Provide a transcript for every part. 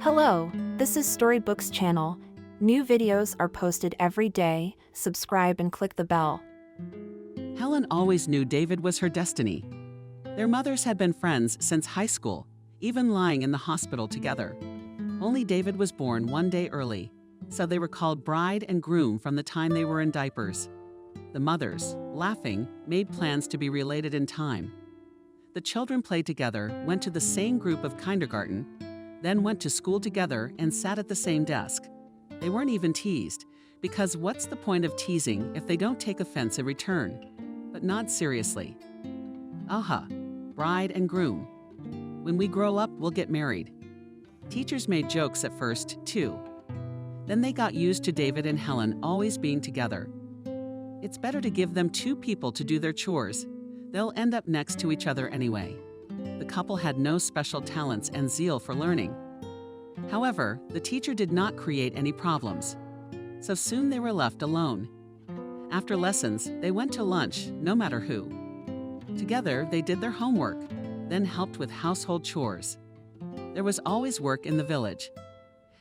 Hello, this is Storybooks channel. New videos are posted every day. Subscribe and click the bell. Helen always knew David was her destiny. Their mothers had been friends since high school, even lying in the hospital together. Only David was born one day early, so they were called bride and groom from the time they were in diapers. The mothers, laughing, made plans to be related in time. The children played together, went to the same group of kindergarten, then went to school together and sat at the same desk. They weren't even teased, because what's the point of teasing if they don't take offense in return? But not seriously. Aha, bride and groom. When we grow up, we'll get married. Teachers made jokes at first, too. Then they got used to David and Helen always being together. It's better to give them two people to do their chores. They'll end up next to each other anyway. The couple had no special talents and zeal for learning. However, the teacher did not create any problems. So soon they were left alone. After lessons, they went to lunch, no matter who. Together, they did their homework, then helped with household chores. There was always work in the village.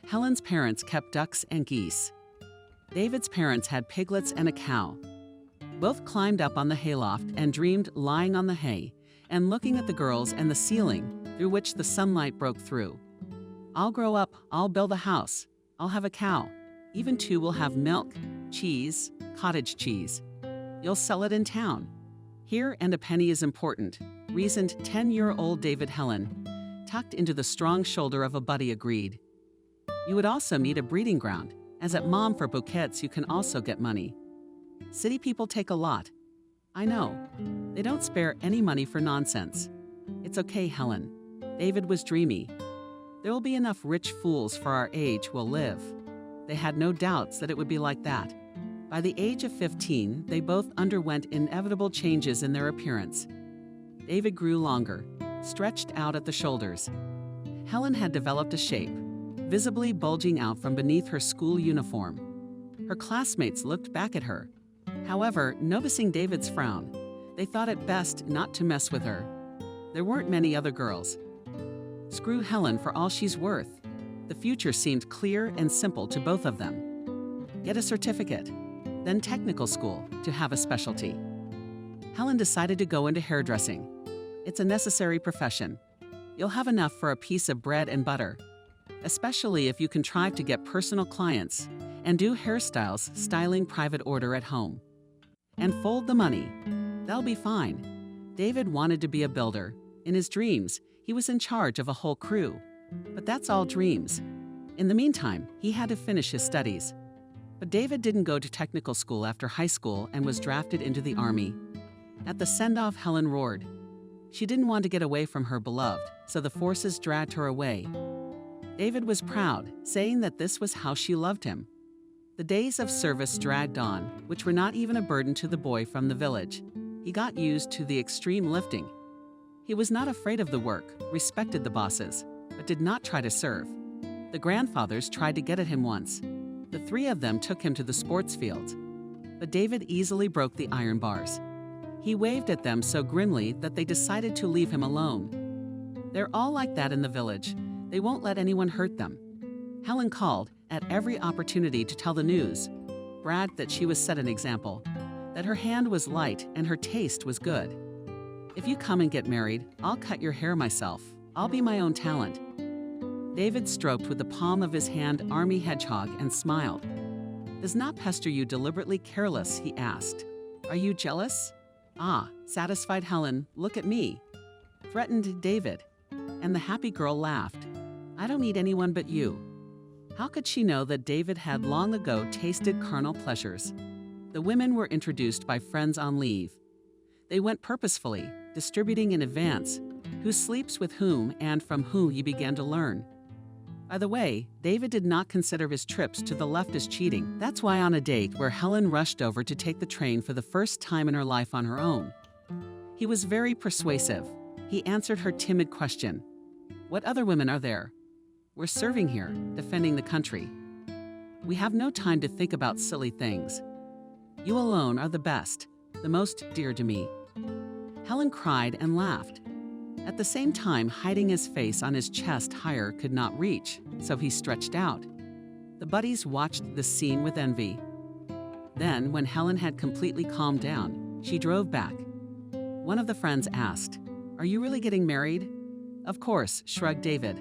Helen's parents kept ducks and geese. David's parents had piglets and a cow. Both climbed up on the hayloft and dreamed lying on the hay and looking at the girls and the ceiling through which the sunlight broke through. I'll grow up, I'll build a house, I'll have a cow. Even two will have milk, cheese, cottage cheese. You'll sell it in town. Here and a penny is important, reasoned 10-year-old David. Helen, tucked into the strong shoulder of a buddy, agreed. You would also need a breeding ground, as at Mom for bouquets you can also get money. City people take a lot. I know. They don't spare any money for nonsense. It's okay, Helen. David was dreamy. There will be enough rich fools for our age will live. They had no doubts that it would be like that. By the age of 15, they both underwent inevitable changes in their appearance. David grew longer, stretched out at the shoulders. Helen had developed a shape, visibly bulging out from beneath her school uniform. Her classmates looked back at her. However, noticing David's frown, they thought it best not to mess with her. There weren't many other girls. Screw Helen for all she's worth. The future seemed clear and simple to both of them. Get a certificate, then technical school to have a specialty. Helen decided to go into hairdressing. It's a necessary profession. You'll have enough for a piece of bread and butter, especially if you contrive to get personal clients and do hairstyles, styling private order at home. And fold the money. They'll be fine. David wanted to be a builder. In his dreams, he was in charge of a whole crew. But that's all dreams. In the meantime, he had to finish his studies. But David didn't go to technical school after high school and was drafted into the army. At the send-off, Helen roared. She didn't want to get away from her beloved, so the forces dragged her away. David was proud, saying that this was how she loved him. The days of service dragged on, which were not even a burden to the boy from the village. He got used to the extreme lifting. He was not afraid of the work, respected the bosses, but did not try to serve. The grandfathers tried to get at him once. The three of them took him to the sports fields. But David easily broke the iron bars. He waved at them so grimly that they decided to leave him alone. They're all like that in the village. They won't let anyone hurt them. Helen called at every opportunity to tell the news, bragged that she was set an example, that her hand was light and her taste was good. If you come and get married, I'll cut your hair myself. I'll be my own talent. David stroked with the palm of his hand Army Hedgehog and smiled. Does not pester you deliberately careless, he asked. Are you jealous? Ah, satisfied Helen, look at me. Threatened David. And the happy girl laughed. I don't need anyone but you. How could she know that David had long ago tasted carnal pleasures? The women were introduced by friends on leave. They went purposefully, distributing in advance who sleeps with whom and from who you began to learn. By the way, David did not consider his trips to the left as cheating. That's why on a date where Helen rushed over to take the train for the first time in her life on her own. He was very persuasive. He answered her timid question. What other women are there? We're serving here, defending the country. We have no time to think about silly things. You alone are the best, the most dear to me. Helen cried and laughed. At the same time, hiding his face on his chest higher could not reach, so he stretched out. The buddies watched the scene with envy. Then, when Helen had completely calmed down, she drove back. One of the friends asked, "Are you really getting married?" "Of course," shrugged David.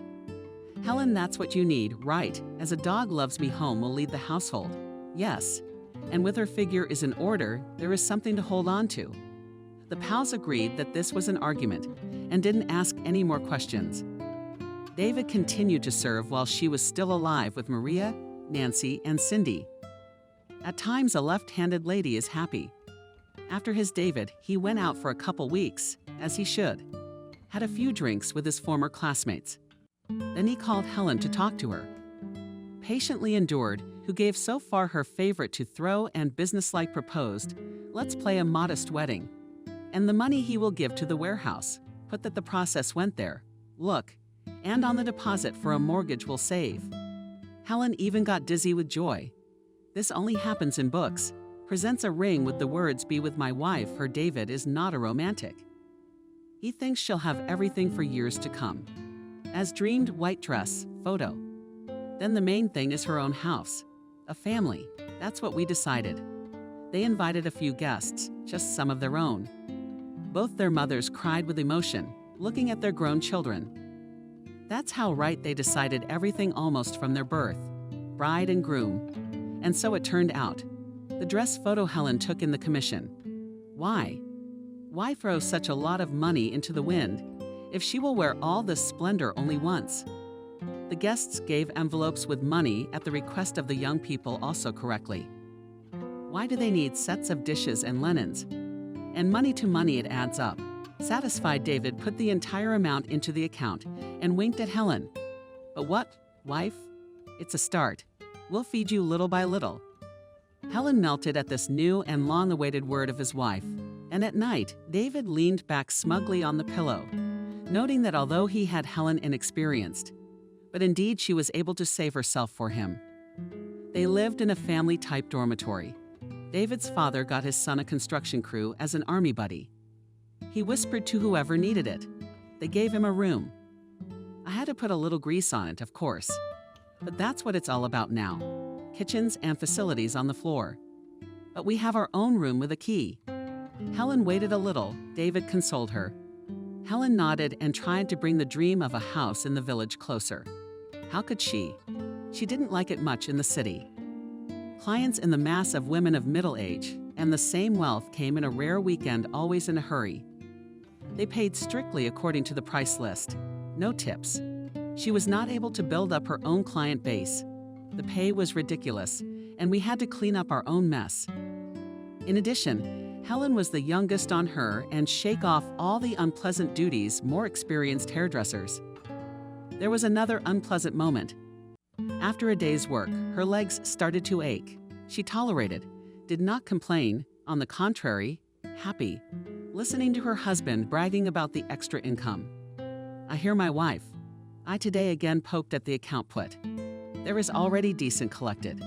"Helen, that's what you need, right? As a dog loves me home will lead the household." "Yes. And with her figure is in order, there is something to hold on to." The pals agreed that this was an argument and didn't ask any more questions. David continued to serve while she was still alive with Maria, Nancy, and Cindy. At times, a left-handed lady is happy. After his David, he went out for a couple weeks, as he should. Had a few drinks with his former classmates. Then he called Helen to talk to her. Patiently endured, who gave so far her favorite to throw and businesslike proposed, "Let's play a modest wedding. And the money he will give to the warehouse, put that the process went there. Look, and on the deposit for a mortgage will save." Helen even got dizzy with joy. This only happens in books. Presents a ring with the words, "Be with my wife," her David is not a romantic. He thinks she'll have everything for years to come. As dreamed, white dress, photo. Then the main thing is her own house. A family, that's what we decided. They invited a few guests, just some of their own. Both their mothers cried with emotion, looking at their grown children. That's how right they decided everything almost from their birth, bride and groom. And so it turned out. The dress photo Helen took in the commission. Why? Why throw such a lot of money into the wind if she will wear all this splendor only once? The guests gave envelopes with money at the request of the young people also correctly. Why do they need sets of dishes and linens? And money to money it adds up. Satisfied, David put the entire amount into the account and winked at Helen. "But what, wife? It's a start. We'll feed you little by little." Helen melted at this new and long-awaited word of his wife, and at night, David leaned back smugly on the pillow, noting that although he had Helen inexperienced, but indeed she was able to save herself for him. They lived in a family-type dormitory. David's father got his son a construction crew as an army buddy. He whispered to whoever needed it. They gave him a room. I had to put a little grease on it, of course. But that's what it's all about now. Kitchens and facilities on the floor. But we have our own room with a key. Helen waited a little. David consoled her. Helen nodded and tried to bring the dream of a house in the village closer. How could she? She didn't like it much in the city. Clients in the mass of women of middle age and the same wealth came in a rare weekend, always in a hurry. They paid strictly according to the price list. No tips. She was not able to build up her own client base. The pay was ridiculous, and we had to clean up our own mess. In addition, Helen was the youngest on her and shake off all the unpleasant duties more experienced hairdressers. There was another unpleasant moment. After a day's work, her legs started to ache. She tolerated, did not complain, on the contrary, happy, listening to her husband bragging about the extra income. I hear my wife. I today again poked at the account put. There is already decent collected.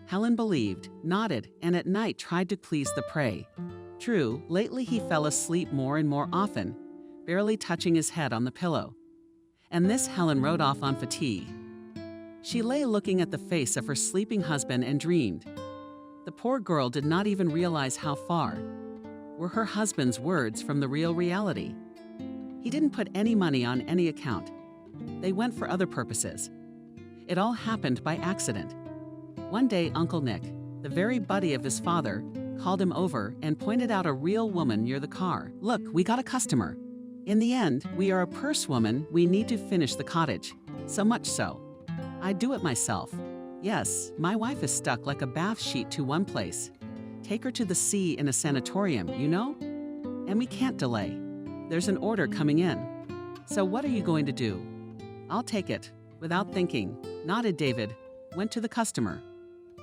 Helen believed, nodded, and at night tried to please the prey. True, lately he fell asleep more and more often, barely touching his head on the pillow. And this Helen wrote off on fatigue. She lay looking at the face of her sleeping husband and dreamed. The poor girl did not even realize how far were her husband's words from the real reality. He didn't put any money on any account. They went for other purposes. It all happened by accident. One day, Uncle Nick, the very buddy of his father, called him over and pointed out a real woman near the car. "Look, we got a customer. In the end, we are a purse woman. We need to finish the cottage. So much so. I do it myself. Yes, my wife is stuck like a bath sheet to one place. Take her to the sea in a sanatorium, you know? And we can't delay. There's an order coming in. So what are you going to do?" "I'll take it." Without thinking, nodded David, went to the customer.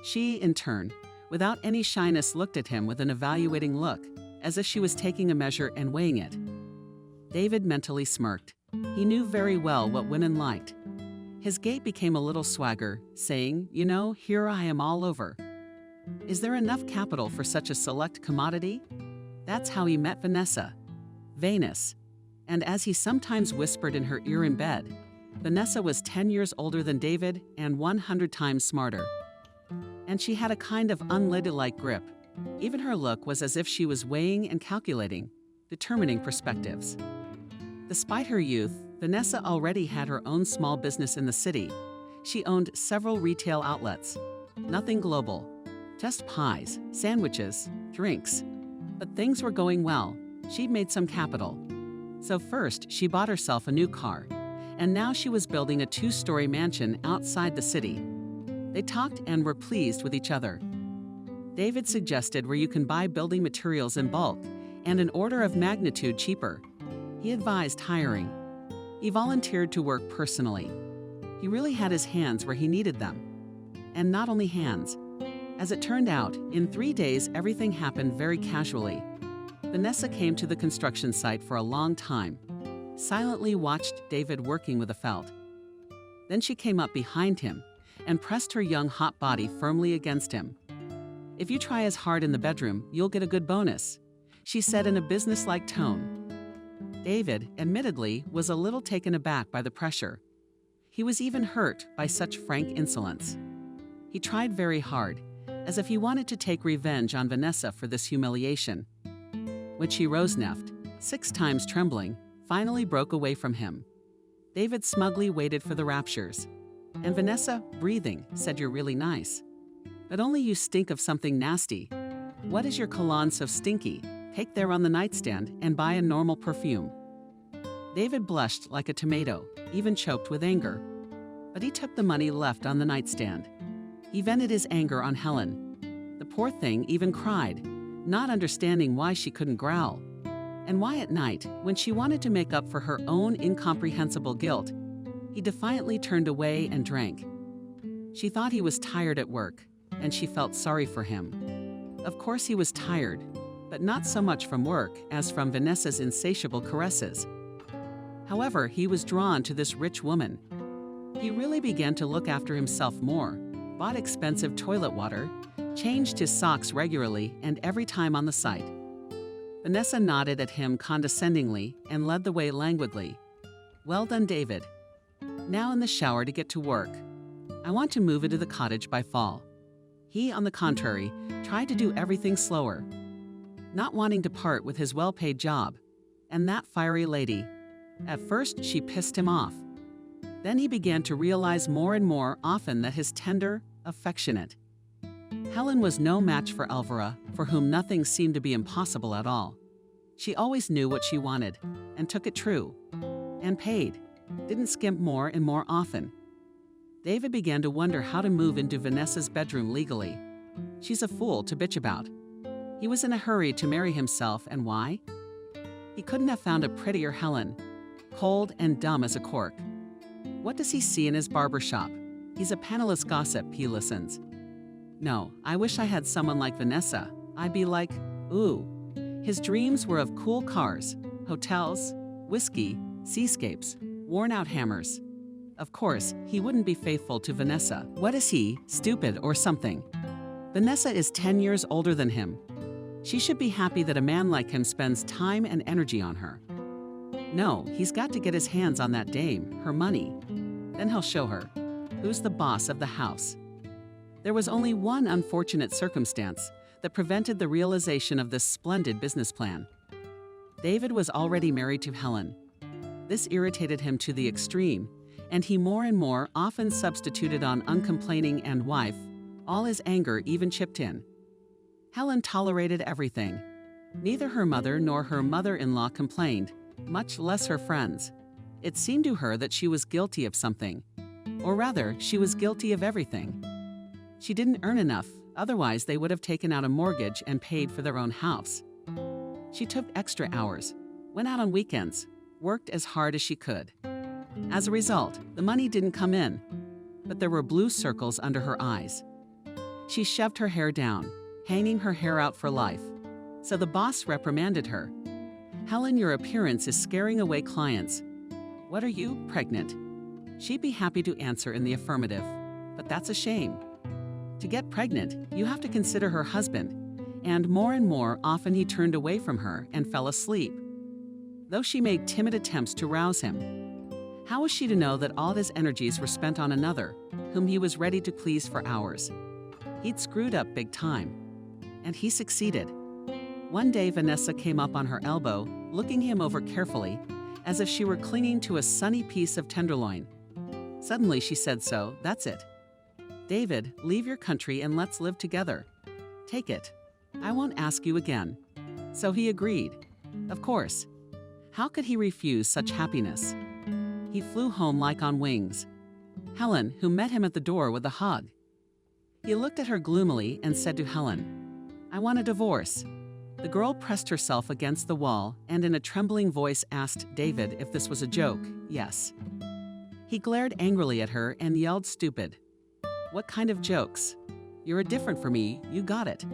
She, in turn, without any shyness, looked at him with an evaluating look, as if she was taking a measure and weighing it. David mentally smirked. He knew very well what women liked. His gait became a little swagger, saying, "You know, here I am all over. Is there enough capital for such a select commodity?" That's how he met Vanessa. Venus. and as he sometimes whispered in her ear in bed, Vanessa was 10 years older than David and 100 times smarter. And she had a kind of unladylike grip. Even her look was as if she was weighing and calculating, determining perspectives. Despite her youth, Vanessa already had her own small business in the city. She owned several retail outlets. Nothing global, just pies, sandwiches, drinks. But things were going well. She'd made some capital. So first, she bought herself a new car, and now she was building a 2-story mansion outside the city. They talked and were pleased with each other. David suggested where you can buy building materials in bulk and an order of magnitude cheaper. He advised hiring. He volunteered to work personally. He really had his hands where he needed them. And not only hands. As it turned out, in 3 days everything happened very casually. Vanessa came to the construction site for a long time, silently watched David working with a felt. Then she came up behind him and pressed her young hot body firmly against him. "If you try as hard in the bedroom, you'll get a good bonus," she said in a businesslike tone. David, admittedly, was a little taken aback by the pressure. He was even hurt by such frank insolence. He tried very hard, as if he wanted to take revenge on Vanessa for this humiliation. When she rose-neffed, 6 times trembling, finally broke away from him. David smugly waited for the raptures. And Vanessa, breathing, said, "You're really nice. But only you stink of something nasty. What is your cologne so stinky? Take there on the nightstand and buy a normal perfume." David blushed like a tomato, even choked with anger. But he took the money left on the nightstand. He vented his anger on Helen. The poor thing even cried, not understanding why she couldn't growl. And why at night, when she wanted to make up for her own incomprehensible guilt, he defiantly turned away and drank. She thought he was tired at work, and she felt sorry for him. Of course he was tired, but not so much from work as from Vanessa's insatiable caresses. However, he was drawn to this rich woman. He really began to look after himself more, bought expensive toilet water, changed his socks regularly and every time on the site. Vanessa nodded at him condescendingly and led the way languidly. "Well done, David. Now in the shower to get to work. I want to move into the cottage by fall." He, on the contrary, tried to do everything slower, not wanting to part with his well-paid job. And that fiery lady. At first, she pissed him off. Then he began to realize more and more often that his tender, affectionate. Helen was no match for Elvira, for whom nothing seemed to be impossible at all. She always knew what she wanted, and took it true, and paid, didn't skimp more and more often. David began to wonder how to move into Vanessa's bedroom legally. She's a fool to bitch about. He was in a hurry to marry himself, and why? He couldn't have found a prettier Helen, cold and dumb as a cork. What does he see in his barber shop? He's a penniless gossip, he listens. No, I wish I had someone like Vanessa. I'd be like, ooh. His dreams were of cool cars, hotels, whiskey, seascapes, worn-out hammers. Of course, he wouldn't be faithful to Vanessa. What is he, stupid or something? Vanessa is 10 years older than him. She should be happy that a man like him spends time and energy on her. No, he's got to get his hands on that dame, her money. Then he'll show her who's the boss of the house. There was only one unfortunate circumstance that prevented the realization of this splendid business plan. David was already married to Helen. This irritated him to the extreme, and he more and more often substituted on uncomplaining and wife. All his anger even chipped in. Helen tolerated everything. Neither her mother nor her mother-in-law complained, much less her friends. It seemed to her that she was guilty of something. Or rather, she was guilty of everything. She didn't earn enough, otherwise they would have taken out a mortgage and paid for their own house. She took extra hours, went out on weekends, worked as hard as she could. As a result, the money didn't come in, but there were blue circles under her eyes. She shoved her hair down, hanging her hair out for life. So the boss reprimanded her. "Helen, your appearance is scaring away clients. What are you, pregnant?" She'd be happy to answer in the affirmative, but that's a shame. To get pregnant, you have to consider her husband, and more often he turned away from her and fell asleep. though she made timid attempts to rouse him. How was she to know that all his energies were spent on another, whom he was ready to please for hours? He'd screwed up big time. And he succeeded. One day Vanessa came up on her elbow, looking him over carefully, as if she were clinging to a sunny piece of tenderloin. Suddenly she said, "So, that's it. David, leave your country and let's live together. Take it. I won't ask you again." So he agreed. Of course. How could he refuse such happiness? He flew home like on wings. Helen, who met him at the door with a hug. He looked at her gloomily and said to Helen, "I want a divorce." The girl pressed herself against the wall and in a trembling voice asked David if this was a joke. Yes. He glared angrily at her and yelled, "Stupid. What kind of jokes? You're different from me, you got it."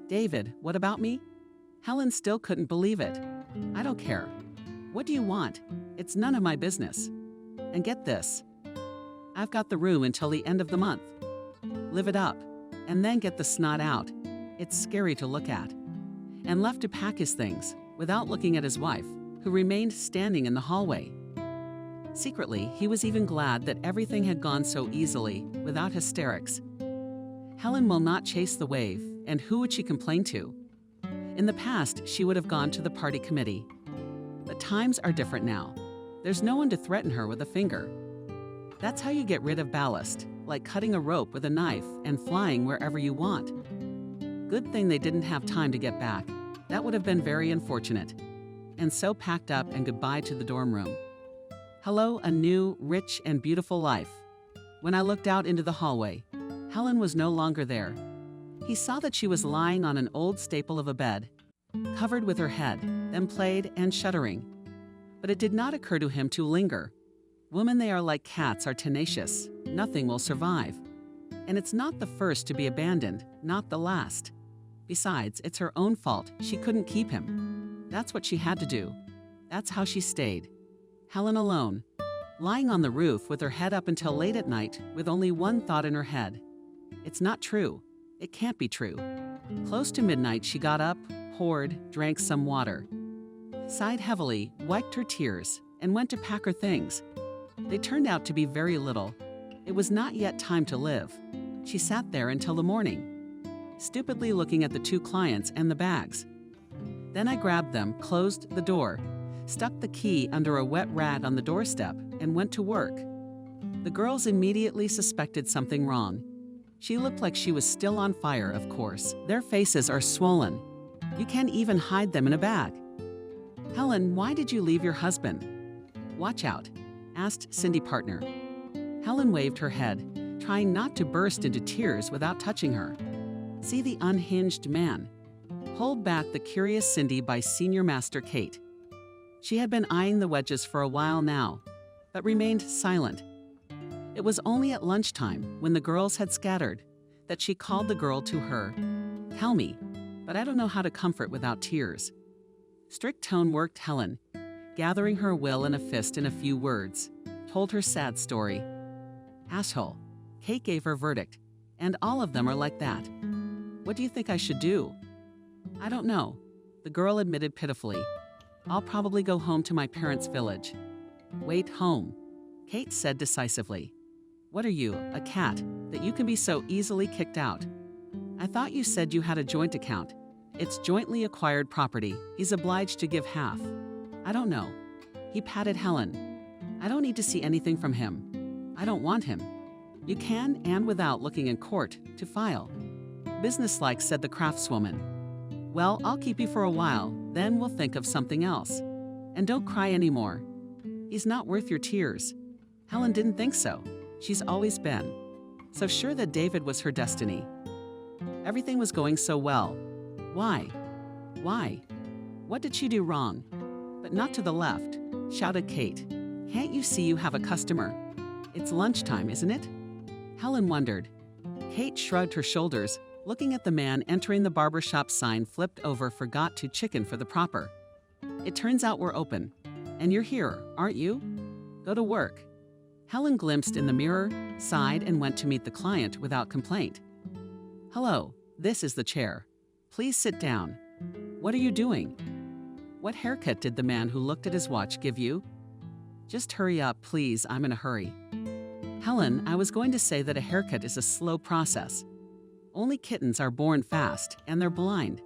"David, what about me?" Helen still couldn't believe it. "I don't care. What do you want? It's none of my business. And get this. I've got the room until the end of the month. Live it up, and then get the snot out. It's scary to look at." And left to pack his things, without looking at his wife, who remained standing in the hallway. Secretly, he was even glad that everything had gone so easily, without hysterics. Helen will not chase the wave, and who would she complain to? In the past, she would have gone to the party committee. But times are different now. There's no one to threaten her with a finger. That's how you get rid of ballast, like cutting a rope with a knife and flying wherever you want. Good thing they didn't have time to get back. That would have been very unfortunate. And so packed up and goodbye to the dorm room. Hello, a new, rich, and beautiful life. When I looked out into the hallway, Helen was no longer there. He saw that she was lying on an old staple of a bed, covered with her head, then played and shuddering. But it did not occur to him to linger. Women they are like cats are tenacious. Nothing will survive. And it's not the first to be abandoned, not the last. Besides, it's her own fault. She couldn't keep him. That's what she had to do. That's how she stayed. Helen alone, lying on the roof with her head up until late at night with only one thought in her head. It's not true. It can't be true. Close to midnight, she got up, poured, drank some water, sighed heavily, wiped her tears, and went to pack her things. They turned out to be very little. It was not yet time to live. She sat there until the morning, stupidly looking at the two clients and the bags. Then I grabbed them, closed the door, stuck the key under a wet rag on the doorstep, and went to work. The girls immediately suspected something wrong. She looked like she was still on fire, of course. Their faces are swollen. You can't even hide them in a bag. "Helen, why did you leave your husband?" "Watch out," asked Cindy partner. Helen waved her head, trying not to burst into tears without touching her. See the unhinged man. Hold back the curious Cindy by Senior Master Kate. She had been eyeing the wedges for a while now, but remained silent. It was only at lunchtime, when the girls had scattered, that she called the girl to her. "Tell me, but I don't know how to comfort without tears." Strict tone worked Helen, gathering her will in a fist in a few words, told her sad story. "Asshole." Kate gave her verdict, and all of them are like that. "What do you think I should do?" "I don't know," the girl admitted pitifully. "I'll probably go home to my parents' village." "Wait, home," Kate said decisively. "What are you, a cat, that you can be so easily kicked out? I thought you said you had a joint account. It's jointly acquired property. He's obliged to give half." "I don't know." He patted Helen. "I don't need to see anything from him. I don't want him. You can, and without looking in court, to file." "Businesslike," said the craftswoman. "Well, I'll keep you for a while, then we'll think of something else. And don't cry anymore. He's not worth your tears." Helen didn't think so. She's always been. So sure that David was her destiny. Everything was going so well. Why? Why? What did she do wrong? "But not to the left," shouted Kate. "Can't you see you have a customer? It's lunchtime, isn't it?" Helen wondered. Kate shrugged her shoulders, looking at the man entering the barbershop sign flipped over "Forgot to chicken for the proper." "It turns out we're open. And you're here, aren't you? Go to work." Helen glimpsed in the mirror, sighed, and went to meet the client without complaint. "Hello, this is the chair. Please sit down. What are you doing?" What haircut did the man who looked at his watch give you? Just hurry up, please, I'm in a hurry. Helen, I was going to say that a haircut is a slow process. Only kittens are born fast, and they're blind.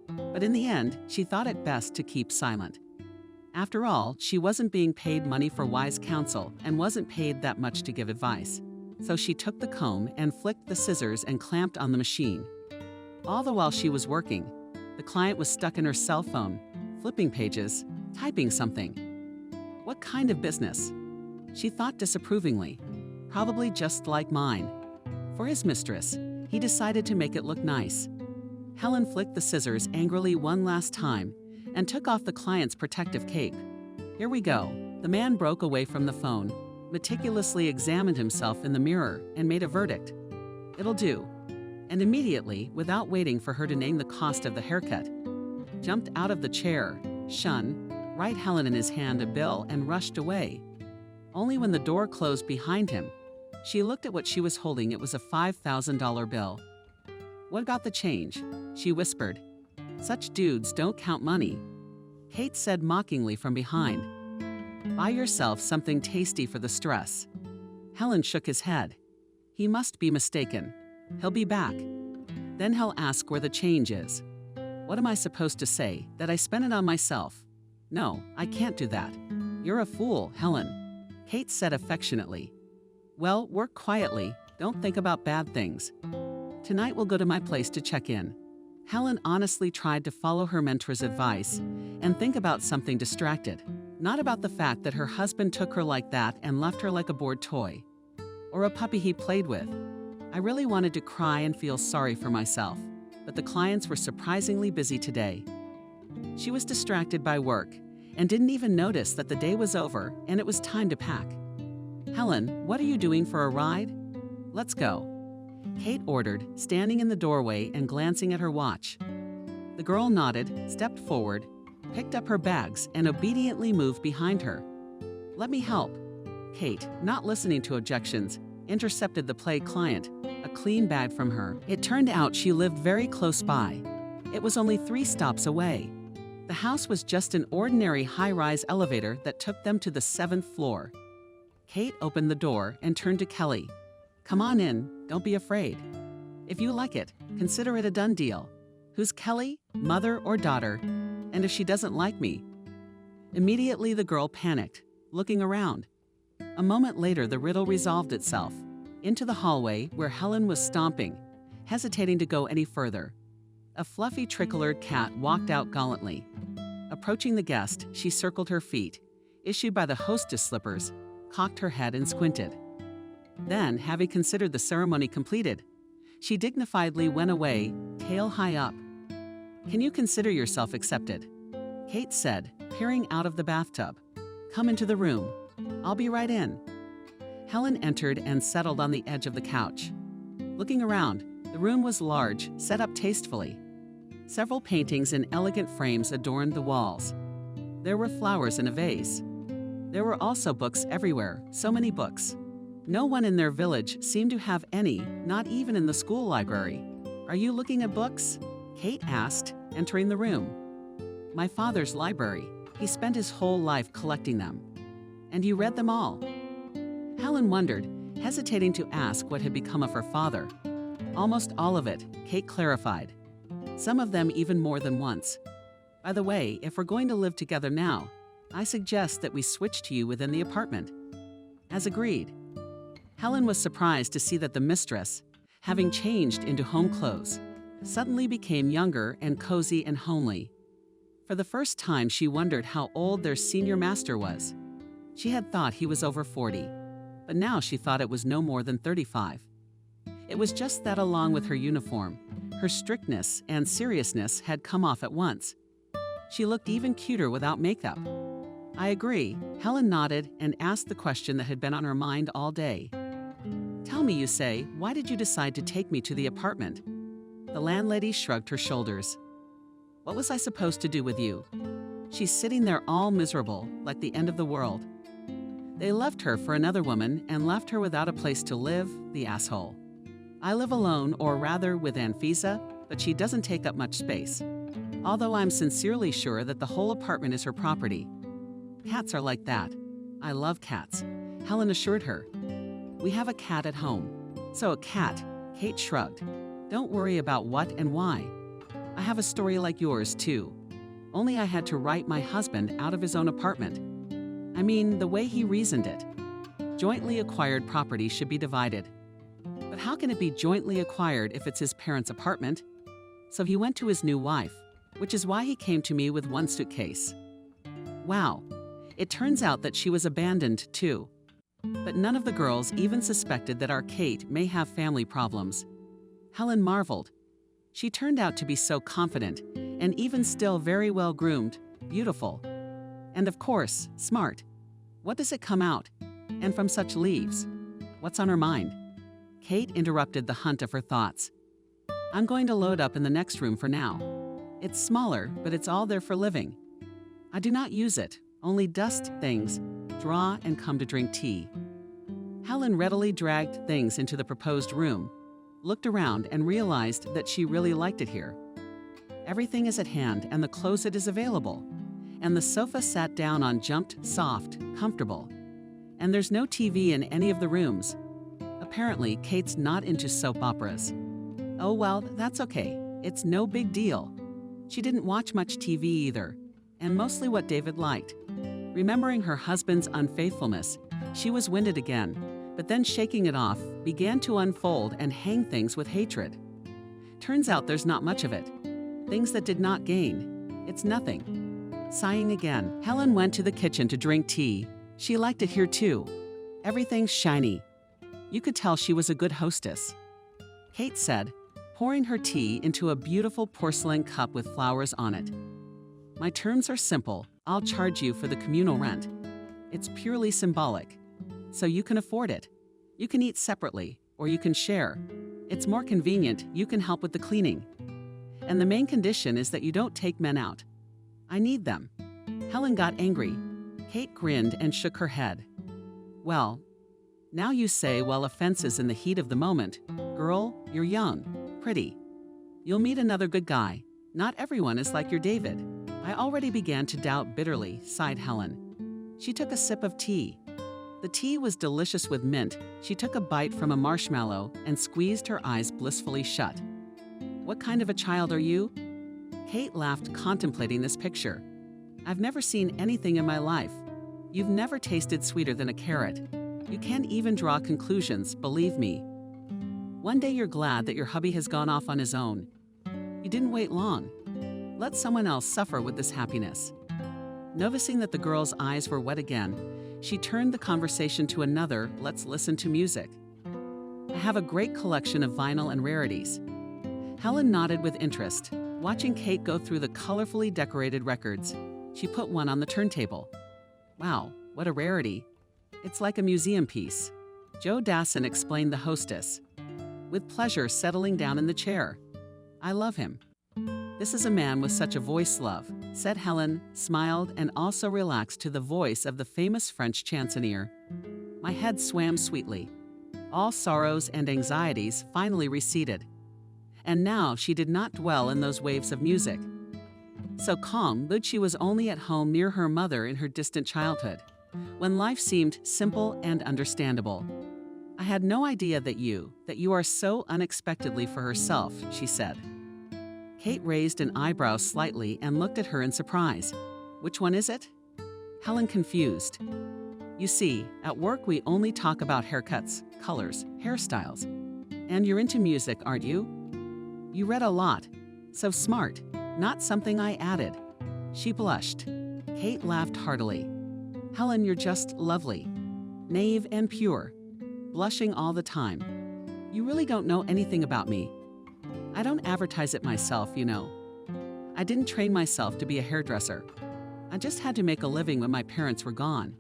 But in the end, she thought it best to keep silent. After all, she wasn't being paid money for wise counsel and wasn't paid that much to give advice. So she took the comb and flicked the scissors and clamped on the machine. All the while she was working, the client was stuck in her cell phone, flipping pages, typing something. What kind of business? She thought disapprovingly. Probably just like mine. For his mistress, he decided to make it look nice. Helen flicked the scissors angrily one last time and took off the client's protective cape. Here we go. The man broke away from the phone, meticulously examined himself in the mirror, and made a verdict. It'll do. And immediately, without waiting for her to name the cost of the haircut, jumped out of the chair, shun, right Helen in his hand a bill, and rushed away. Only when the door closed behind him, she looked at what she was holding. It was a $5,000 bill. What about the change? She whispered. Such dudes don't count money. Kate said mockingly from behind. Buy yourself something tasty for the stress. Helen shook his head. He must be mistaken. He'll be back. Then he'll ask where the change is. What am I supposed to say? That I spent it on myself? No, I can't do that. You're a fool, Helen. Kate said affectionately. Well, work quietly. Don't think about bad things. Tonight we'll go to my place to check in. Helen honestly tried to follow her mentor's advice and think about something distracted, not about the fact that her husband took her like that and left her like a bored toy, or a puppy he played with. I really wanted to cry and feel sorry for myself, but the clients were surprisingly busy today. She was distracted by work and didn't even notice that the day was over and it was time to pack. Helen, what are you doing for a ride? Let's go. Kate ordered, standing in the doorway and glancing at her watch. The girl nodded, stepped forward, picked up her bags, and obediently moved behind her. Let me help. Kate, not listening to objections, intercepted the play client, a clean bag from her. It turned out she lived very close by. It was only 3 stops away. The house was just an ordinary high-rise elevator that took them to the 7th floor. Kate opened the door and turned to Kelly. Come on in, don't be afraid. If you like it, consider it a done deal. Who's Kelly, mother or daughter? And if she doesn't like me? Immediately the girl panicked, looking around. A moment later the riddle resolved itself. Into the hallway where Helen was stomping, hesitating to go any further. A fluffy tricolored cat walked out gallantly. Approaching the guest, she circled her feet, issued by the hostess slippers, cocked her head and squinted. Then, having considered the ceremony completed, she dignifiedly went away, tail high up. Can you consider yourself accepted? Kate said, peering out of the bathtub. Come into the room. I'll be right in. Helen entered and settled on the edge of the couch. Looking around, the room was large, set up tastefully. Several paintings in elegant frames adorned the walls. There were flowers in a vase. There were also books everywhere, so many books. No one in their village seemed to have any, not even in the school library. Are you looking at books? Kate asked, entering the room. My father's library. He spent his whole life collecting them. And you read them all? Helen wondered, hesitating to ask what had become of her father. Almost all of it, Kate clarified. Some of them even more than once. By the way, if we're going to live together now, I suggest that we switch to you within the apartment. As agreed. Helen was surprised to see that the mistress, having changed into home clothes, suddenly became younger and cozy and homely. For the first time, she wondered how old their senior master was. She had thought he was over 40, but now she thought it was no more than 35. It was just that along with her uniform, her strictness and seriousness had come off at once. She looked even cuter without makeup. I agree, Helen nodded and asked the question that had been on her mind all day. Tell me, you say, why did you decide to take me to the apartment? The landlady shrugged her shoulders. What was I supposed to do with you? She's sitting there all miserable, like the end of the world. They left her for another woman and left her without a place to live, the asshole. I live alone, or rather with Anfisa, but she doesn't take up much space. although I'm sincerely sure that the whole apartment is her property. Cats are like that. I love cats, Helen assured her. We have a cat at home. So a cat, Kate shrugged. Don't worry about what and why. I have a story like yours, too. Only I had to write my husband out of his own apartment. I mean, the way he reasoned it. Jointly acquired property should be divided. But how can it be jointly acquired if it's his parents' apartment? So he went to his new wife, which is why he came to me with one suitcase. Wow, it turns out that she was abandoned, too. But none of the girls even suspected that our Kate may have family problems. Helen marveled. She turned out to be so confident, and even still very well groomed, beautiful. And of course, smart. What does it come out? And from such leaves? What's on her mind? Kate interrupted the hunt of her thoughts. I'm going to load up in the next room for now. It's smaller, but it's all there for living. I do not use it, only dust things, draw and come to drink tea. Helen readily dragged things into the proposed room, looked around and realized that she really liked it here. Everything is at hand and the closet is available. And the sofa sat down on jumped, soft, comfortable. And there's no TV in any of the rooms. Apparently, Kate's not into soap operas. Oh well, that's okay. It's no big deal. She didn't watch much TV either, and mostly what David liked. Remembering her husband's unfaithfulness, she was winded again, but then shaking it off, began to unfold and hang things with hatred. Turns out there's not much of it. Things that did not gain. It's nothing. Sighing again, Helen went to the kitchen to drink tea. She liked it here too. Everything's shiny. You could tell she was a good hostess. Kate said, pouring her tea into a beautiful porcelain cup with flowers on it. My terms are simple. I'll charge you for the communal rent. It's purely symbolic. So you can afford it. You can eat separately, or you can share. It's more convenient. You can help with the cleaning. And the main condition is that you don't take men out. I need them. Helen got angry. Kate grinned and shook her head. Well, now you say, well, offenses in the heat of the moment. Girl, you're young, pretty. You'll meet another good guy. Not everyone is like your David. I already began to doubt bitterly, sighed Helen. She took a sip of tea. The tea was delicious with mint. She took a bite from a marshmallow and squeezed her eyes blissfully shut. What kind of a child are you? Kate laughed, contemplating this picture. I've never seen anything in my life. You've never tasted sweeter than a carrot. You can't even draw conclusions, believe me. One day you're glad that your hubby has gone off on his own. You didn't wait long. Let someone else suffer with this happiness. Noticing that the girl's eyes were wet again, she turned the conversation to another, let's listen to music. I have a great collection of vinyl and rarities. Helen nodded with interest, watching Kate go through the colorfully decorated records. She put one on the turntable. Wow, what a rarity. It's like a museum piece. Joe Dasson explained the hostess, with pleasure settling down in the chair. I love him. This is a man with such a voice, love, said Helen, smiled, and also relaxed to the voice of the famous French chansonnier. My head swam sweetly. All sorrows and anxieties finally receded. And now she did not dwell in those waves of music. So calm that she was only at home near her mother in her distant childhood, when life seemed simple and understandable. I had no idea that you are so unexpectedly for herself, she said. Kate raised an eyebrow slightly and looked at her in surprise. Which one is it? Helen confused. You see, at work we only talk about haircuts, colors, hairstyles. And you're into music, aren't you? You read a lot. So smart. Not something I added. She blushed. Kate laughed heartily. Helen, you're just lovely. Naive and pure. Blushing all the time. You really don't know anything about me. I don't advertise it myself, you know. I didn't train myself to be a hairdresser. I just had to make a living when my parents were gone.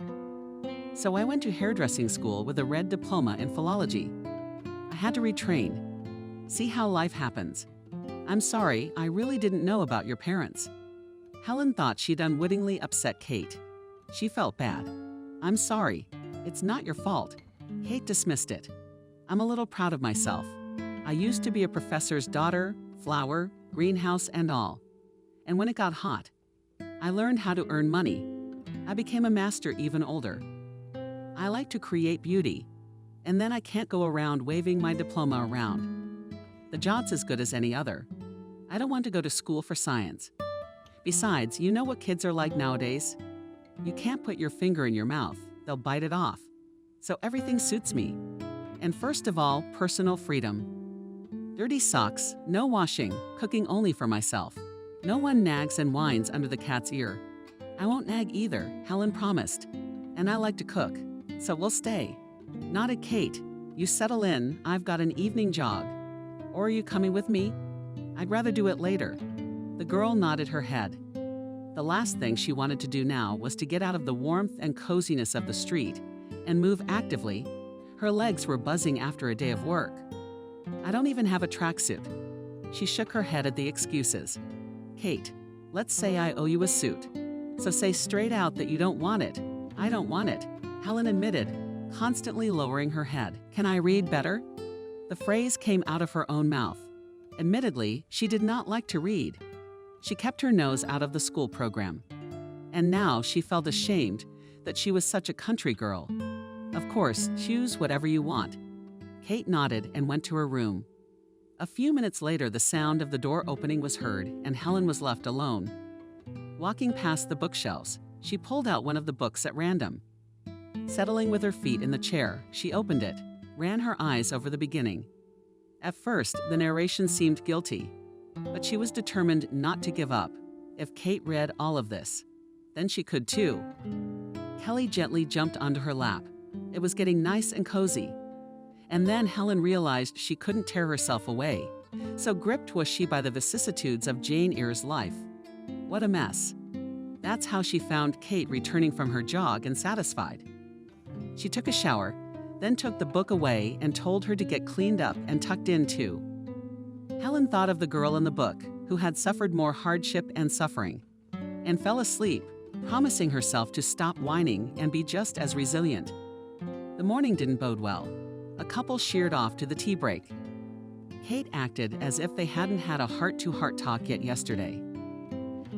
So I went to hairdressing school with a red diploma in philology. I had to retrain. See how life happens. I'm sorry, I really didn't know about your parents. Helen thought she'd unwittingly upset Kate. She felt bad. I'm sorry. It's not your fault. Kate dismissed it. I'm a little proud of myself. I used to be a professor's daughter, flower, greenhouse, and all. And when it got hot, I learned how to earn money. I became a master even older. I like to create beauty, and then I can't go around waving my diploma around. The job's as good as any other. I don't want to go to school for science. Besides, you know what kids are like nowadays? You can't put your finger in your mouth, they'll bite it off. So everything suits me. And first of all, personal freedom. Dirty socks, no washing, cooking only for myself. No one nags and whines under the cat's ear. I won't nag either, Helen promised. And I like to cook, so we'll stay. Nodded Kate. You settle in, I've got an evening jog. Or are you coming with me? I'd rather do it later. The girl nodded her head. The last thing she wanted to do now was to get out of the warmth and coziness of the street and move actively. Her legs were buzzing after a day of work. I don't even have a tracksuit. She shook her head at the excuses. Kate, let's say I owe you a suit. So say straight out that you don't want it. I don't want it, Helen admitted, constantly lowering her head. Can I read better? The phrase came out of her own mouth. Admittedly, she did not like to read. She kept her nose out of the school program. And now she felt ashamed that she was such a country girl. Of course, choose whatever you want. Kate nodded and went to her room. A few minutes later, the sound of the door opening was heard, and Helen was left alone. Walking past the bookshelves, she pulled out one of the books at random. Settling with her feet in the chair, she opened it, ran her eyes over the beginning. At first, the narration seemed guilty, but she was determined not to give up. If Kate read all of this, then she could too. Kelly gently jumped onto her lap. It was getting nice and cozy. And then Helen realized she couldn't tear herself away, so gripped was she by the vicissitudes of Jane Eyre's life. What a mess. That's how she found Kate returning from her jog and satisfied. She took a shower, then took the book away and told her to get cleaned up and tucked in too. Helen thought of the girl in the book who had suffered more hardship and suffering, and fell asleep, promising herself to stop whining and be just as resilient. The morning didn't bode well. A couple sheared off to the tea break. Kate acted as if they hadn't had a heart-to-heart talk yet yesterday.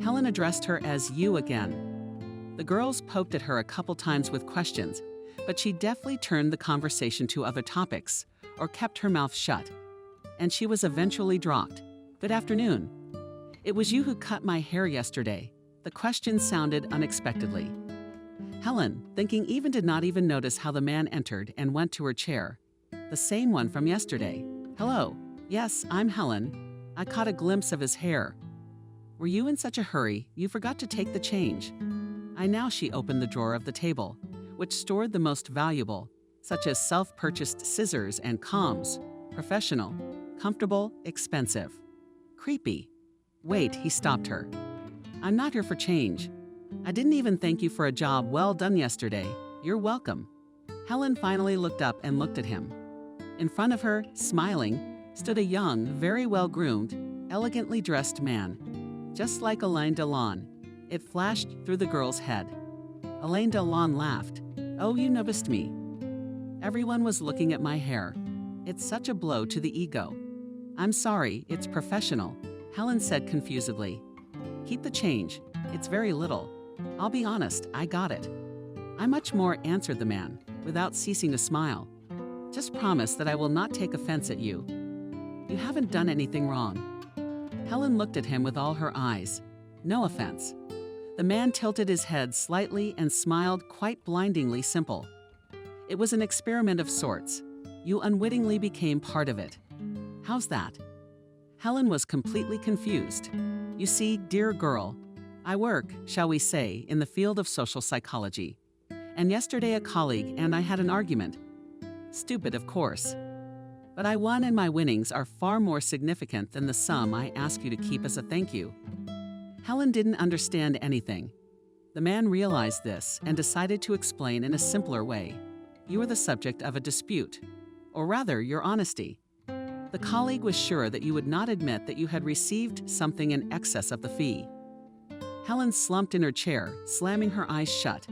Helen addressed her as you again. The girls poked at her a couple times with questions, but she deftly turned the conversation to other topics or kept her mouth shut. And she was eventually dropped. Good afternoon. It was you who cut my hair yesterday. The question sounded unexpectedly. Helen, thinking even did not even notice how the man entered and went to her chair. The same one from yesterday. Hello. Yes, I'm Helen. I caught a glimpse of his hair. Were you in such a hurry you forgot to take the change? Now she opened the drawer of the table, which stored the most valuable, such as self-purchased scissors and combs. Professional, comfortable, expensive. Creepy. Wait, he stopped her. I'm not here for change. I didn't even thank you for a job well done yesterday. You're welcome. Helen finally looked up and looked at him. In front of her, smiling, stood a young, very well-groomed, elegantly dressed man. Just like Alain Delon. It flashed through the girl's head. Alain Delon laughed. Oh, you noticed me. Everyone was looking at my hair. It's such a blow to the ego. I'm sorry, it's professional, Helen said confusedly. Keep the change. It's very little. I'll be honest, I got it. I much more, answered the man, without ceasing to smile. Just promise that I will not take offense at you. You haven't done anything wrong. Helen looked at him with all her eyes. No offense. The man tilted his head slightly and smiled quite blindingly simple. It was an experiment of sorts. You unwittingly became part of it. How's that? Helen was completely confused. You see, dear girl, I work, shall we say, in the field of social psychology. And yesterday a colleague and I had an argument. Stupid, of course. But I won, and my winnings are far more significant than the sum I ask you to keep as a thank you. Helen didn't understand anything. The man realized this and decided to explain in a simpler way. You are the subject of a dispute, or rather, your honesty. The colleague was sure that you would not admit that you had received something in excess of the fee. Helen slumped in her chair, slamming her eyes shut.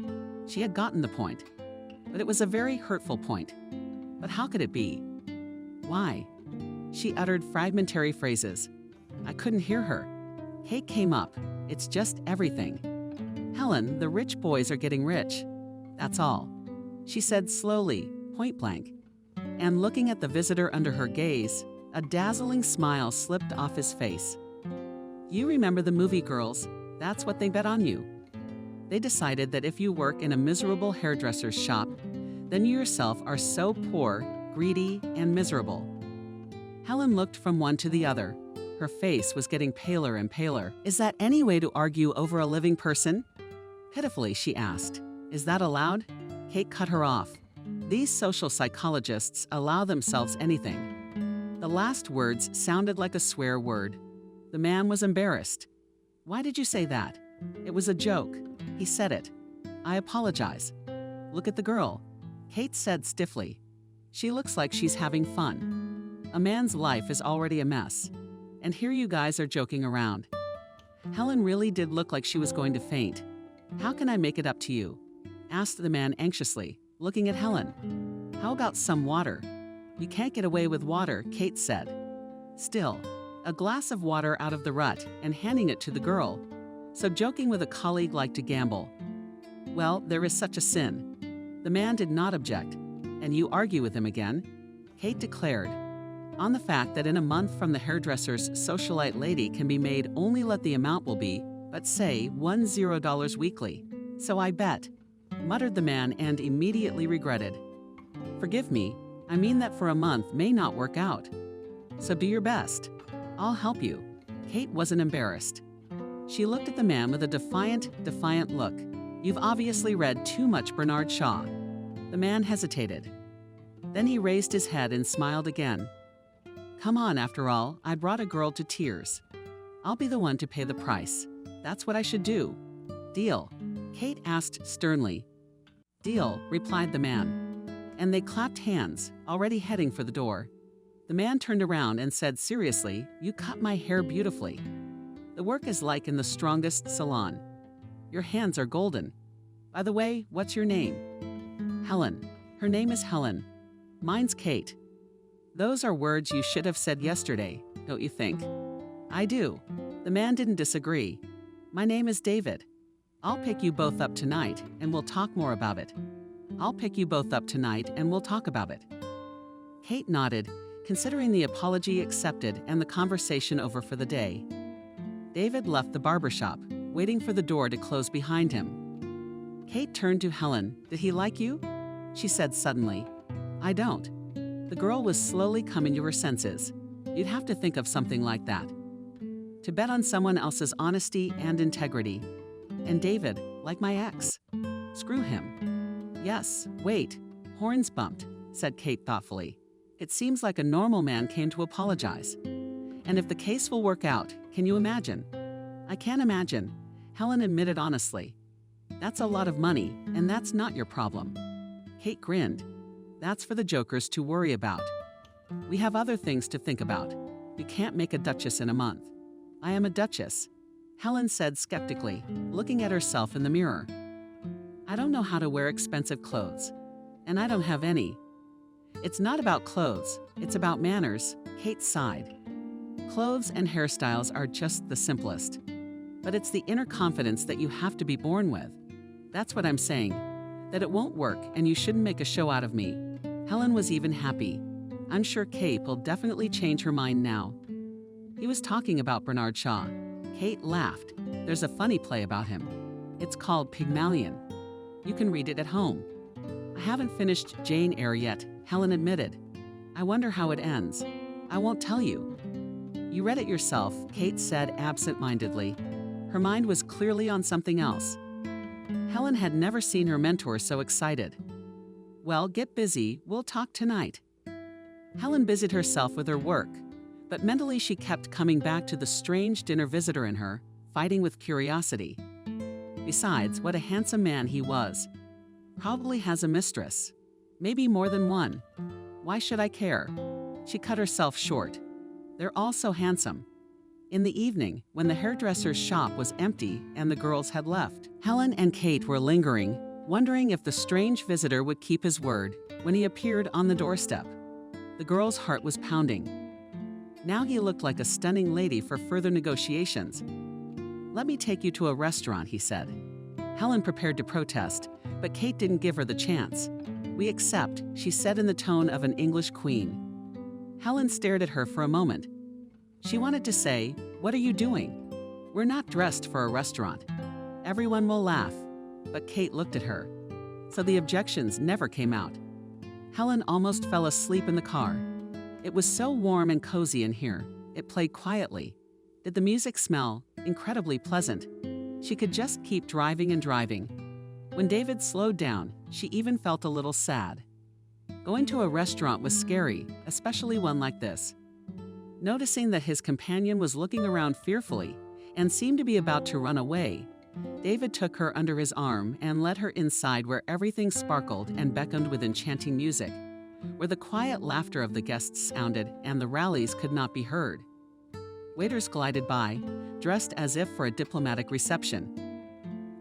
She had gotten the point. But it was a very hurtful point. But how could it be? Why? She uttered fragmentary phrases. I couldn't hear her. Kate came up, It's just everything. Helen, the rich boys are getting rich. That's all, she said slowly, point blank. And looking at the visitor under her gaze, a dazzling smile slipped off his face. You remember the movie girls? That's what they bet on you. They decided that if you work in a miserable hairdresser's shop, then you yourself are so poor, greedy, and miserable. Helen looked from one to the other. Her face was getting paler and paler. Is that any way to argue over a living person? Pitifully, she asked. Is that allowed? Kate cut her off. These social psychologists allow themselves anything. The last words sounded like a swear word. The man was embarrassed. Why did you say that? It was a joke. He said it. I apologize. Look at the girl, Kate said stiffly. She looks like she's having fun. A man's life is already a mess. And here you guys are joking around. Helen really did look like she was going to faint. How can I make it up to you? Asked the man anxiously, looking at Helen. How about some water? You can't get away with water, Kate said. Still, a glass of water out of the rut and handing it to the girl. So joking with a colleague like to gamble. Well, there is such a sin. The man did not object. And you argue with him again? Kate declared. On the fact that in a month from the hairdresser's socialite lady can be made only let the amount will be, but say $10 weekly. So I bet, muttered the man and immediately regretted. Forgive me, I mean that for a month may not work out. So do your best. I'll help you. Kate wasn't embarrassed. She looked at the man with a defiant look. You've obviously read too much Bernard Shaw. The man hesitated. Then he raised his head and smiled again. Come on, after all, I brought a girl to tears. I'll be the one to pay the price. That's what I should do. Deal? Kate asked sternly. Deal, replied the man. And they clapped hands, already heading for the door. The man turned around and said seriously, You cut my hair beautifully. The work is like in the strongest salon. Your hands are golden. By the way, what's your name? Helen. Her name is Helen. Mine's Kate. Those are words you should have said yesterday, don't you think? I do. The man didn't disagree. My name is David. I'll pick you both up tonight, and we'll talk more about it. I'll pick you both up tonight, and we'll talk about it. Kate nodded, considering the apology accepted and the conversation over for the day. David left the barbershop, waiting for the door to close behind him. Kate turned to Helen. Did he like you? She said suddenly. I don't. The girl was slowly coming to her senses. You'd have to think of something like that. To bet on someone else's honesty and integrity. And David, like my ex. Screw him. Yes, wait. Horns bumped, said Kate thoughtfully. It seems like a normal man came to apologize. And if the case will work out, can you imagine? I can't imagine, Helen admitted honestly. That's a lot of money, and that's not your problem. Kate grinned. That's for the jokers to worry about. We have other things to think about. You can't make a duchess in a month. I am a duchess, Helen said skeptically, looking at herself in the mirror. I don't know how to wear expensive clothes, and I don't have any. It's not about clothes, it's about manners, Kate sighed. Clothes and hairstyles are just the simplest. But it's the inner confidence that you have to be born with. That's what I'm saying, that it won't work and you shouldn't make a show out of me. Helen was even happy. I'm sure Kate will definitely change her mind now. He was talking about Bernard Shaw. Kate laughed. There's a funny play about him. It's called Pygmalion. You can read it at home. I haven't finished Jane Eyre yet, Helen admitted. I wonder how it ends. I won't tell you. You read it yourself, Kate said absent-mindedly. Her mind was clearly on something else. Helen had never seen her mentor so excited. Well, get busy. We'll talk tonight. Helen busied herself with her work, but mentally she kept coming back to the strange dinner visitor in her, fighting with curiosity. Besides, what a handsome man he was. Probably has a mistress. Maybe more than one. Why should I care? She cut herself short. They're all so handsome. In the evening, when the hairdresser's shop was empty and the girls had left, Helen and Kate were lingering, wondering if the strange visitor would keep his word when he appeared on the doorstep. The girl's heart was pounding. Now he looked like a stunning lady for further negotiations. "Let me take you to a restaurant," he said. Helen prepared to protest, but Kate didn't give her the chance. "We accept," she said in the tone of an English queen. Helen stared at her for a moment. She wanted to say, "What are you doing? We're not dressed for a restaurant. Everyone will laugh." But Kate looked at her. So the objections never came out. Helen almost fell asleep in the car. It was so warm and cozy in here. It played quietly. Did the music smell? Incredibly pleasant. She could just keep driving and driving. When David slowed down, she even felt a little sad. Going to a restaurant was scary, especially one like this. Noticing that his companion was looking around fearfully and seemed to be about to run away, David took her under his arm and led her inside where everything sparkled and beckoned with enchanting music, where the quiet laughter of the guests sounded and the rallies could not be heard. Waiters glided by, dressed as if for a diplomatic reception.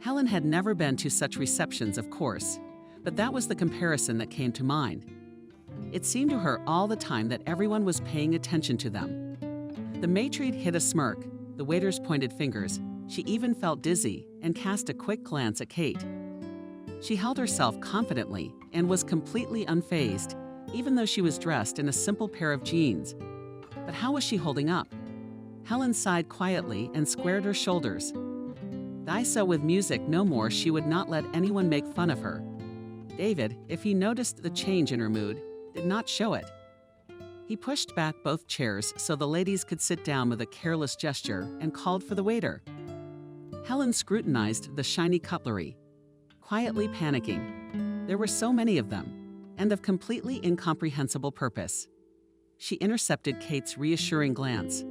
Helen had never been to such receptions, of course, but that was the comparison that came to mind. It seemed to her all the time that everyone was paying attention to them. The maitre d' hid a smirk, the waiters pointed fingers. She even felt dizzy and cast a quick glance at Kate. She held herself confidently and was completely unfazed, even though she was dressed in a simple pair of jeans. But how was she holding up? Helen sighed quietly and squared her shoulders. So with music no more, she would not let anyone make fun of her. David, if he noticed the change in her mood, did not show it. He pushed back both chairs so the ladies could sit down with a careless gesture and called for the waiter. Helen scrutinized the shiny cutlery, quietly panicking. There were so many of them, and of completely incomprehensible purpose. She intercepted Kate's reassuring glance,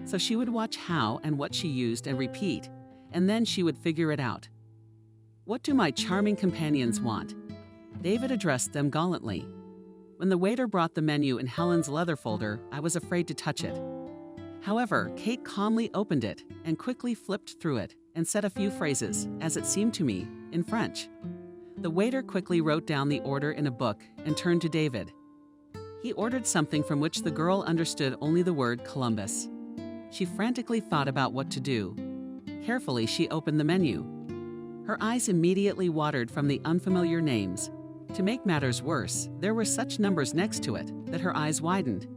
so she would watch how and what she used and repeat, and then she would figure it out. "What do my charming companions want?" David addressed them gallantly. When the waiter brought the menu in Helen's leather folder, I was afraid to touch it. However, Kate calmly opened it and quickly flipped through it and said a few phrases, as it seemed to me, in French. The waiter quickly wrote down the order in a book and turned to David. He ordered something from which the girl understood only the word Columbus. She frantically thought about what to do. Carefully, she opened the menu. Her eyes immediately watered from the unfamiliar names. To make matters worse, there were such numbers next to it that her eyes widened.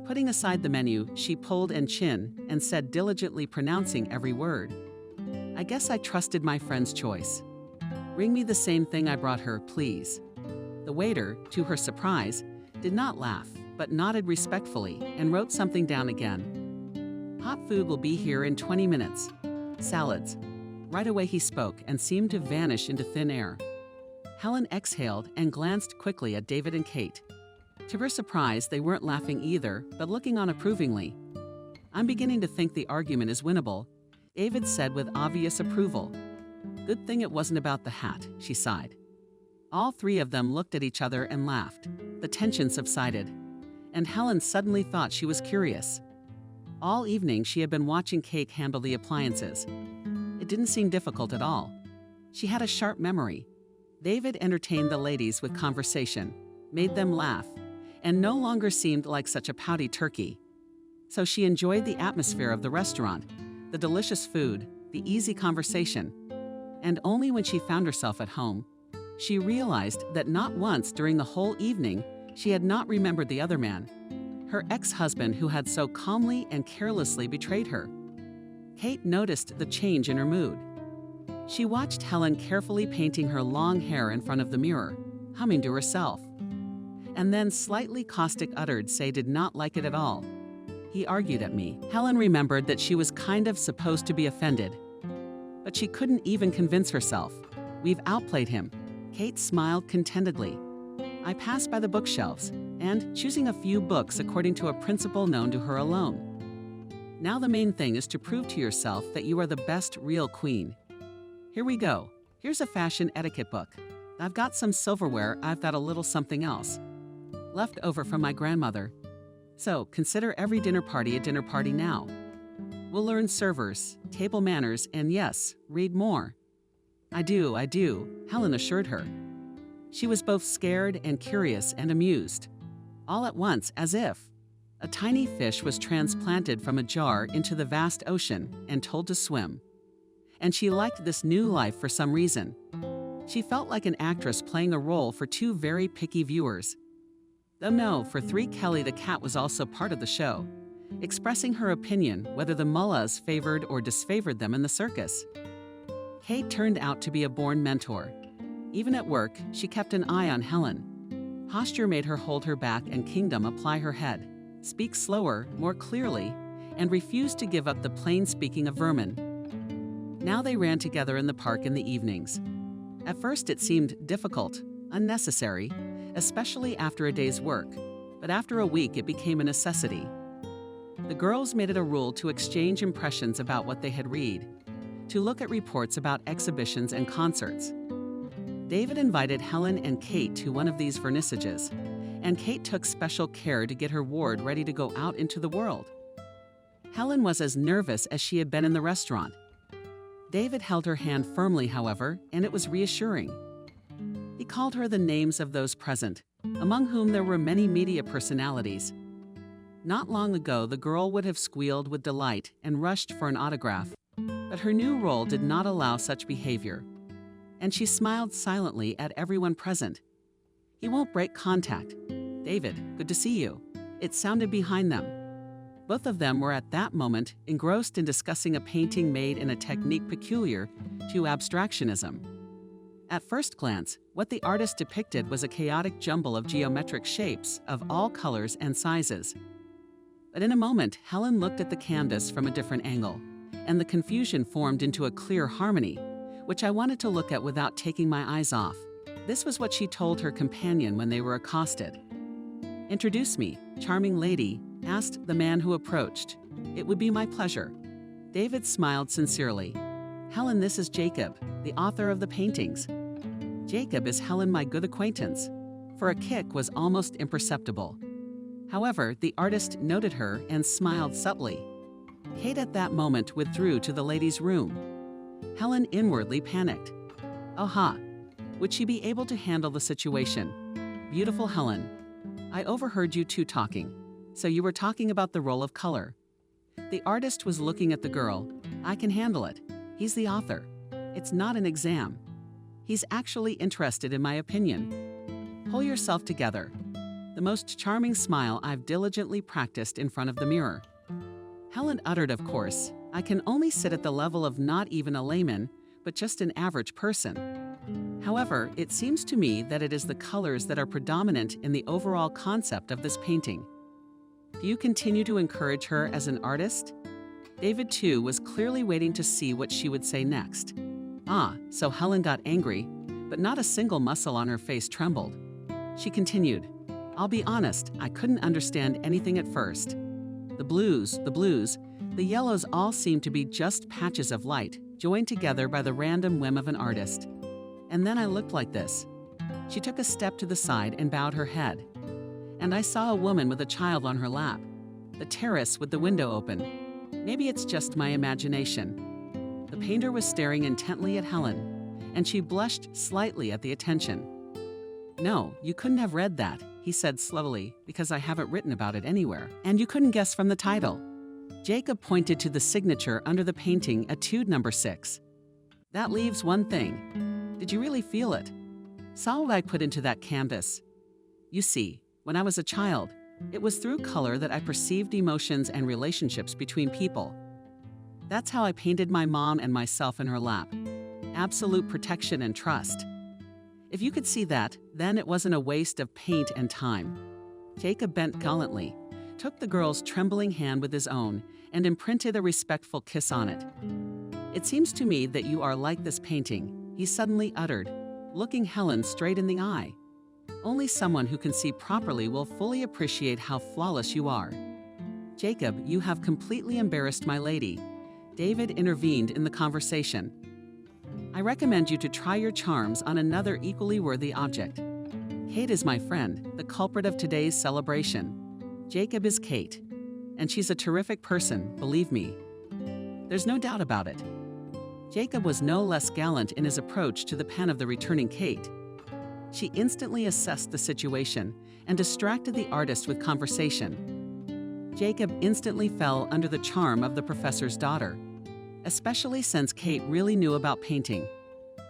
Putting aside the menu, she pulled an chin and said, diligently pronouncing every word, "I guess I trusted my friend's choice. Bring me the same thing I brought her, please." The waiter, to her surprise, did not laugh, but nodded respectfully and wrote something down again. "Hot food will be here in 20 minutes. Salads." Right away he spoke and seemed to vanish into thin air. Helen exhaled and glanced quickly at David and Kate. To her surprise, they weren't laughing either, but looking on approvingly. "I'm beginning to think the argument is winnable," David said with obvious approval. "Good thing it wasn't about the hat," she sighed. All three of them looked at each other and laughed. The tension subsided, and Helen suddenly thought she was curious. All evening she had been watching Kate handle the appliances. It didn't seem difficult at all. She had a sharp memory. David entertained the ladies with conversation, made them laugh, and no longer seemed like such a pouty turkey. So she enjoyed the atmosphere of the restaurant, the delicious food, the easy conversation. And only when she found herself at home, she realized that not once during the whole evening she had not remembered the other man, her ex-husband who had so calmly and carelessly betrayed her. Kate noticed the change in her mood. She watched Helen carefully painting her long hair in front of the mirror, humming to herself. And then slightly caustic uttered say did not like it at all. "He argued at me." Helen remembered that she was kind of supposed to be offended. But she couldn't even convince herself. "We've outplayed him." Kate smiled contentedly. "I passed by the bookshelves, and choosing a few books according to a principle known to her alone. Now the main thing is to prove to yourself that you are the best real queen. Here we go. Here's a fashion etiquette book. I've got some silverware, I've got a little something else. Left over from my grandmother. So consider every dinner party a dinner party now. We'll learn servers, table manners, and yes, read more." I do, Helen assured her. She was both scared and curious and amused. All at once, as if a tiny fish was transplanted from a jar into the vast ocean and told to swim. and she liked this new life for some reason. She felt like an actress playing a role for two very picky viewers. Though no, for 3 Kelly the cat was also part of the show, expressing her opinion whether the mullahs favored or disfavored them in the circus. Kate turned out to be a born mentor. Even at work, she kept an eye on Helen. Posture made her hold her back and kingdom apply her head, speak slower, more clearly, and refuse to give up the plain speaking of vermin. Now they ran together in the park in the evenings. At first it seemed difficult, unnecessary, especially after a day's work, but after a week it became a necessity. The girls made it a rule to exchange impressions about what they had read, to look at reports about exhibitions and concerts. David invited Helen and Kate to one of these vernissages, and Kate took special care to get her ward ready to go out into the world. Helen was as nervous as she had been in the restaurant. David held her hand firmly, however, and it was reassuring. He called her the names of those present, among whom there were many media personalities. Not long ago, the girl would have squealed with delight and rushed for an autograph, but her new role did not allow such behavior, and she smiled silently at everyone present. "He won't break contact. David, good to see you." It sounded behind them. Both of them were at that moment engrossed in discussing a painting made in a technique peculiar to abstractionism. At first glance, what the artist depicted was a chaotic jumble of geometric shapes of all colors and sizes. But in a moment, Helen looked at the canvas from a different angle, and the confusion formed into a clear harmony, which I wanted to look at without taking my eyes off. This was what she told her companion when they were accosted. "Introduce me, charming lady," asked the man who approached. "It would be my pleasure." David smiled sincerely. "Helen, this is Jacob, the author of the paintings." "Jacob, is Helen my good acquaintance?" For a kick was almost imperceptible. However, the artist noted her and smiled subtly. Kate at that moment withdrew to the ladies' room. Helen inwardly panicked. Aha! Would she be able to handle the situation? Beautiful Helen, I overheard you two talking. So you were talking about the role of color. The artist was looking at the girl. "I can handle it. He's the author. It's not an exam. He's actually interested in my opinion. Pull yourself together." The most charming smile I've diligently practiced in front of the mirror. Helen uttered, "Of course, I can only sit at the level of not even a layman, but just an average person. However, it seems to me that it is the colors that are predominant in the overall concept of this painting." Do you continue to encourage her as an artist? David, too, was clearly waiting to see what she would say next. So Helen got angry, but not a single muscle on her face trembled. She continued, "I'll be honest, I couldn't understand anything at first. The blues, the yellows all seemed to be just patches of light, joined together by the random whim of an artist. And then I looked like this." She took a step to the side and bowed her head. "And I saw a woman with a child on her lap. The terrace with the window open. Maybe it's just my imagination." The painter was staring intently at Helen, and she blushed slightly at the attention. "No, you couldn't have read that," he said slowly, "because I haven't written about it anywhere. And you couldn't guess from the title." Jacob pointed to the signature under the painting, Etude number 6. "That leaves one thing. Did you really feel it? Saw what I put into that canvas? You see, when I was a child, it was through color that I perceived emotions and relationships between people. That's how I painted my mom and myself in her lap. Absolute protection and trust. If you could see that, then it wasn't a waste of paint and time." Jacob bent gallantly, took the girl's trembling hand with his own, and imprinted a respectful kiss on it. "It seems to me that you are like this painting," he suddenly uttered, looking Helen straight in the eye. "Only someone who can see properly will fully appreciate how flawless you are." "Jacob, you have completely embarrassed my lady." David intervened in the conversation. "I recommend you to try your charms on another equally worthy object. Kate is my friend, the culprit of today's celebration. Jacob is Kate, and she's a terrific person, believe me. There's no doubt about it." Jacob was no less gallant in his approach to the pen of the returning Kate. She instantly assessed the situation and distracted the artist with conversation. Jacob instantly fell under the charm of the professor's daughter. especially since Kate really knew about painting.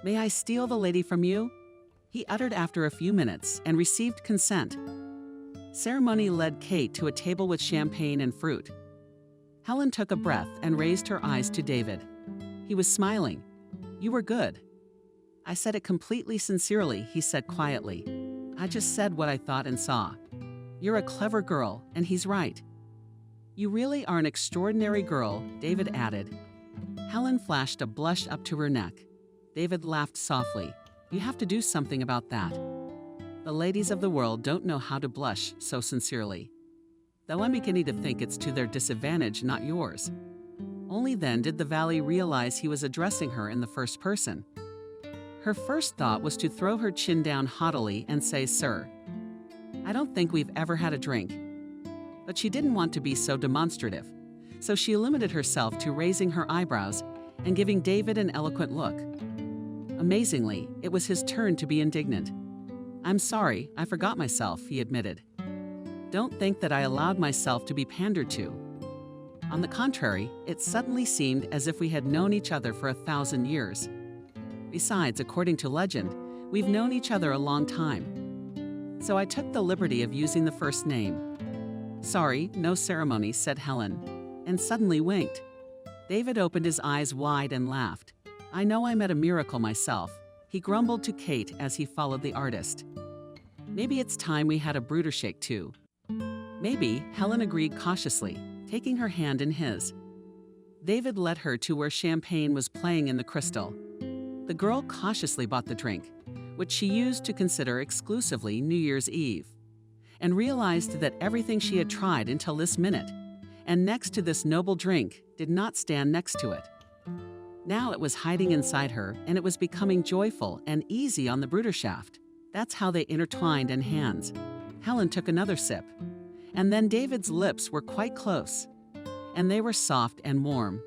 "May I steal the lady from you?" he uttered after a few minutes and received consent. Ceremony led Kate to a table with champagne and fruit. Helen took a breath and raised her eyes to David. He was smiling. "You were good." "I said it completely sincerely," he said quietly. "I just said what I thought and saw. You're a clever girl, and he's right." "You really are an extraordinary girl," David added. Helen flashed a blush up to her neck. David laughed softly. "You have to do something about that. The ladies of the world don't know how to blush so sincerely. Though I'm beginning to think it's to their disadvantage, not yours." Only then did the valet realize he was addressing her in the first person. Her first thought was to throw her chin down haughtily and say, "Sir, I don't think we've ever had a drink." But she didn't want to be so demonstrative, so she limited herself to raising her eyebrows and giving David an eloquent look. Amazingly, it was his turn to be indignant. "I'm sorry, I forgot myself," he admitted. "Don't think that I allowed myself to be pandered to. On the contrary, it suddenly seemed as if we had known each other for 1,000 years. Besides, according to legend, we've known each other a long time. So I took the liberty of using the first name." "Sorry, no ceremony," said Helen, and suddenly winked. David opened his eyes wide and laughed. "I know I met a miracle myself," he grumbled to Kate as he followed the artist. "Maybe it's time we had a Brudershake too." "Maybe," Helen agreed cautiously, taking her hand in his. David led her to where champagne was playing in the crystal. The girl cautiously bought the drink, which she used to consider exclusively New Year's Eve, and realized that everything she had tried until this minute, and next to this noble drink, did not stand next to it. Now it was hiding inside her, and it was becoming joyful and easy on the Bruderschaft. That's how they intertwined in hands. Helen took another sip, and then David's lips were quite close, and they were soft and warm.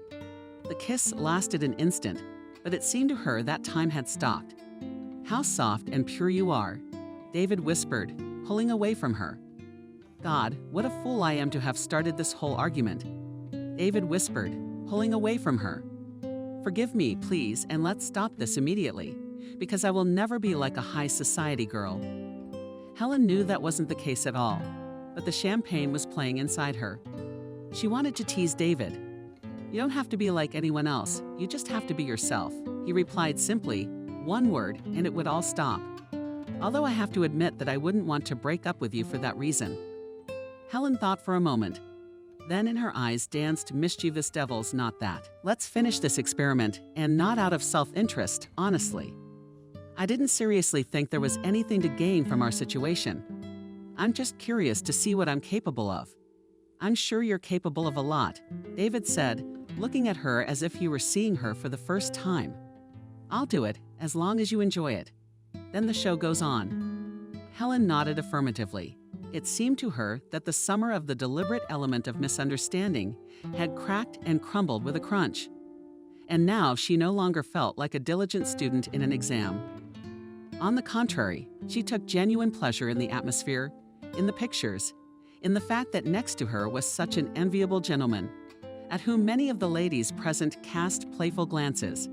The kiss lasted an instant, but it seemed to her that time had stopped. "How soft and pure you are," David whispered, pulling away from her. "God, what a fool I am to have started this whole argument," David whispered, pulling away from her. "Forgive me, please, and let's stop this immediately, because I will never be like a high society girl." Helen knew that wasn't the case at all, but the champagne was playing inside her. She wanted to tease David. "You don't have to be like anyone else, you just have to be yourself," he replied simply, one word, and it would all stop. "Although I have to admit that I wouldn't want to break up with you for that reason." Helen thought for a moment. Then in her eyes danced mischievous devils, "Not that. Let's finish this experiment, and not out of self-interest, honestly. I didn't seriously think there was anything to gain from our situation. I'm just curious to see what I'm capable of." "I'm sure you're capable of a lot," David said, looking at her as if he were seeing her for the first time. "I'll do it, as long as you enjoy it. Then the show goes on." Helen nodded affirmatively. It seemed to her that the summer of the deliberate element of misunderstanding had cracked and crumbled with a crunch. And now she no longer felt like a diligent student in an exam. On the contrary, she took genuine pleasure in the atmosphere, in the pictures, in the fact that next to her was such an enviable gentleman, at whom many of the ladies present cast playful glances.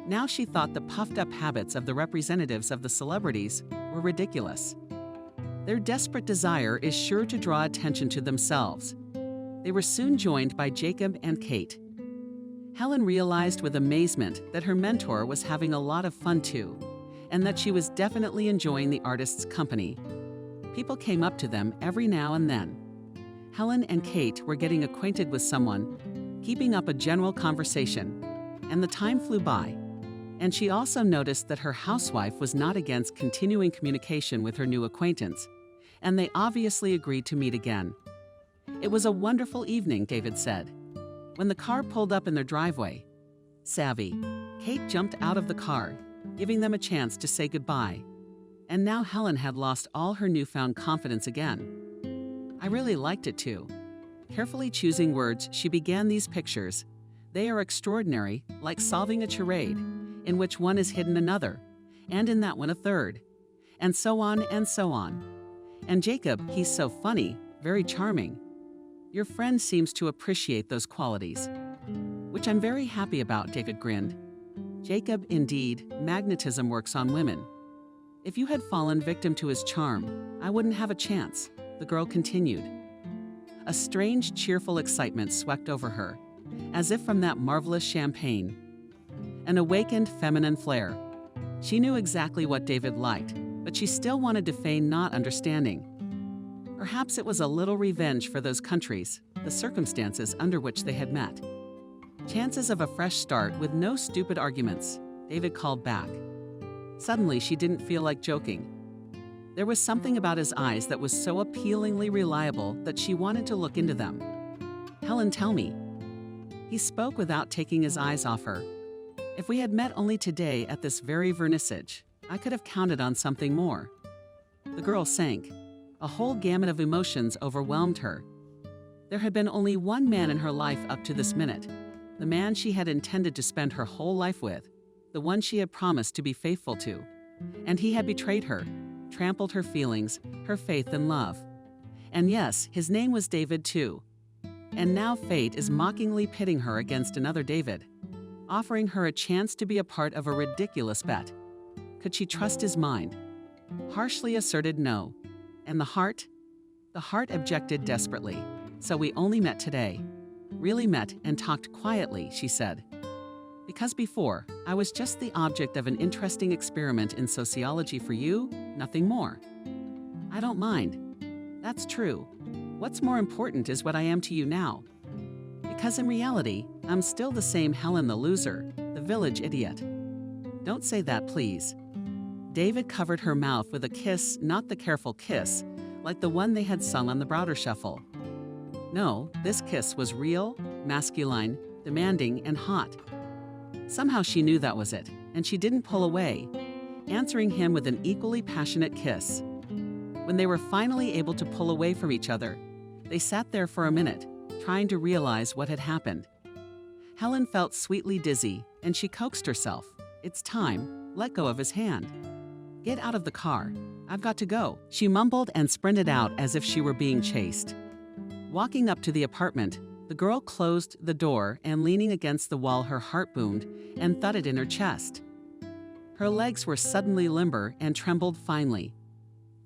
Now she thought the puffed-up habits of the representatives of the celebrities were ridiculous. Their desperate desire is sure to draw attention to themselves. They were soon joined by Jacob and Kate. Helen realized with amazement that her mentor was having a lot of fun too, and that she was definitely enjoying the artist's company. People came up to them every now and then. Helen and Kate were getting acquainted with someone, keeping up a general conversation, and the time flew by. And she also noticed that her housewife was not against continuing communication with her new acquaintance, and they obviously agreed to meet again. It was a wonderful evening, David said. When the car pulled up in their driveway, savvy, Kate jumped out of the car, giving them a chance to say goodbye. And now Helen had lost all her newfound confidence again. "I really liked it too." Carefully choosing words, she began these pictures. "They are extraordinary, like solving a charade, in which one is hidden another, and in that one a third, and so on and so on. And Jacob, he's so funny, very charming. Your friend seems to appreciate those qualities." which I'm very happy about, David grinned. Jacob, indeed, magnetism works on women. If you had fallen victim to his charm, I wouldn't have a chance, the girl continued. A strange, cheerful excitement swept over her, as if from that marvelous champagne. An awakened feminine flair. She knew exactly what David liked, but she still wanted to feign not understanding. Perhaps it was a little revenge for those countries, the circumstances under which they had met. Chances of a fresh start with no stupid arguments, David called back. Suddenly, she didn't feel like joking. There was something about his eyes that was so appealingly reliable that she wanted to look into them. Helen, tell me. He spoke without taking his eyes off her. If we had met only today at this very vernissage, I could have counted on something more. The girl sank. A whole gamut of emotions overwhelmed her. There had been only one man in her life up to this minute, the man she had intended to spend her whole life with, the one she had promised to be faithful to. And he had betrayed her, trampled her feelings, her faith and love. And yes, his name was David too. And now fate is mockingly pitting her against another David, offering her a chance to be a part of a ridiculous bet. Could she trust his mind? Harshly asserted no. And the heart? The heart objected desperately. So we only met today. Really met and talked quietly, she said. Because before, I was just the object of an interesting experiment in sociology for you, nothing more. I don't mind. That's true. What's more important is what I am to you now. Because in reality, I'm still the same Helen the loser, the village idiot. Don't say that, please. David covered her mouth with a kiss, not the careful kiss, like the one they had sung on the Browder Shuffle. No, this kiss was real, masculine, demanding, and hot. Somehow she knew that was it, and she didn't pull away, answering him with an equally passionate kiss. When they were finally able to pull away from each other, they sat there for a minute, trying to realize what had happened. Helen felt sweetly dizzy, and she coaxed herself. It's time, let go of his hand. Get out of the car. I've got to go. She mumbled and sprinted out as if she were being chased. Walking up to the apartment, the girl closed the door and leaning against the wall her heart boomed and thudded in her chest. Her legs were suddenly limber and trembled finely.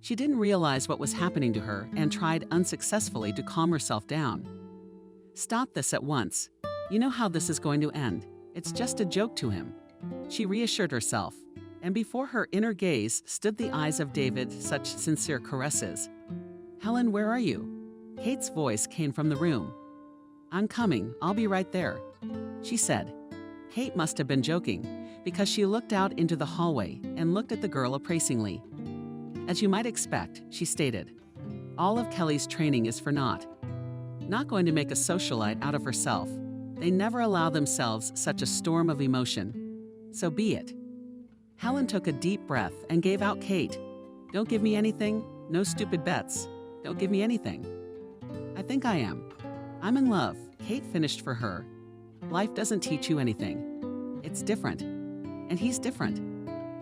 She didn't realize what was happening to her and tried unsuccessfully to calm herself down. Stop this at once. You know how this is going to end. It's just a joke to him. She reassured herself, and before her inner gaze stood the eyes of David, such sincere caresses. Helen, where are you? Kate's voice came from the room. I'm coming, I'll be right there, she said. Kate must have been joking, because she looked out into the hallway and looked at the girl appraisingly. As you might expect, she stated, all of Kelly's training is for naught. Not going to make a socialite out of herself. They never allow themselves such a storm of emotion. So be it. Helen took a deep breath and gave out Kate. Don't give me anything, no stupid bets. Don't give me anything. I think I am. I'm in love, Kate finished for her. Life doesn't teach you anything. It's different. And he's different.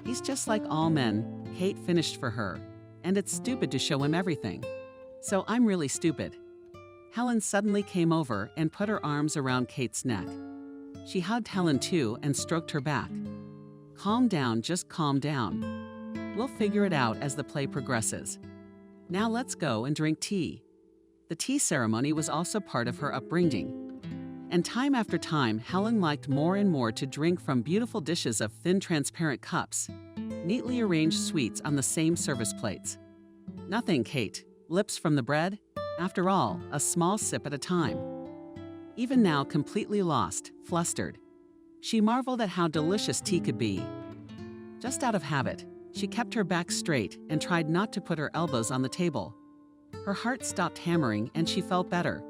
He's just like all men, Kate finished for her. And it's stupid to show him everything. So I'm really stupid. Helen suddenly came over and put her arms around Kate's neck. She hugged Helen too and stroked her back. Calm down, just calm down. We'll figure it out as the play progresses. Now let's go and drink tea. The tea ceremony was also part of her upbringing. And time after time, Helen liked more and more to drink from beautiful dishes of thin, transparent cups, neatly arranged sweets on the same service plates. Nothing, Kate. Lips from the bread? After all, a small sip at a time. Even now, completely lost, flustered. She marveled at how delicious tea could be. Just out of habit, she kept her back straight and tried not to put her elbows on the table. Her heart stopped hammering and she felt better.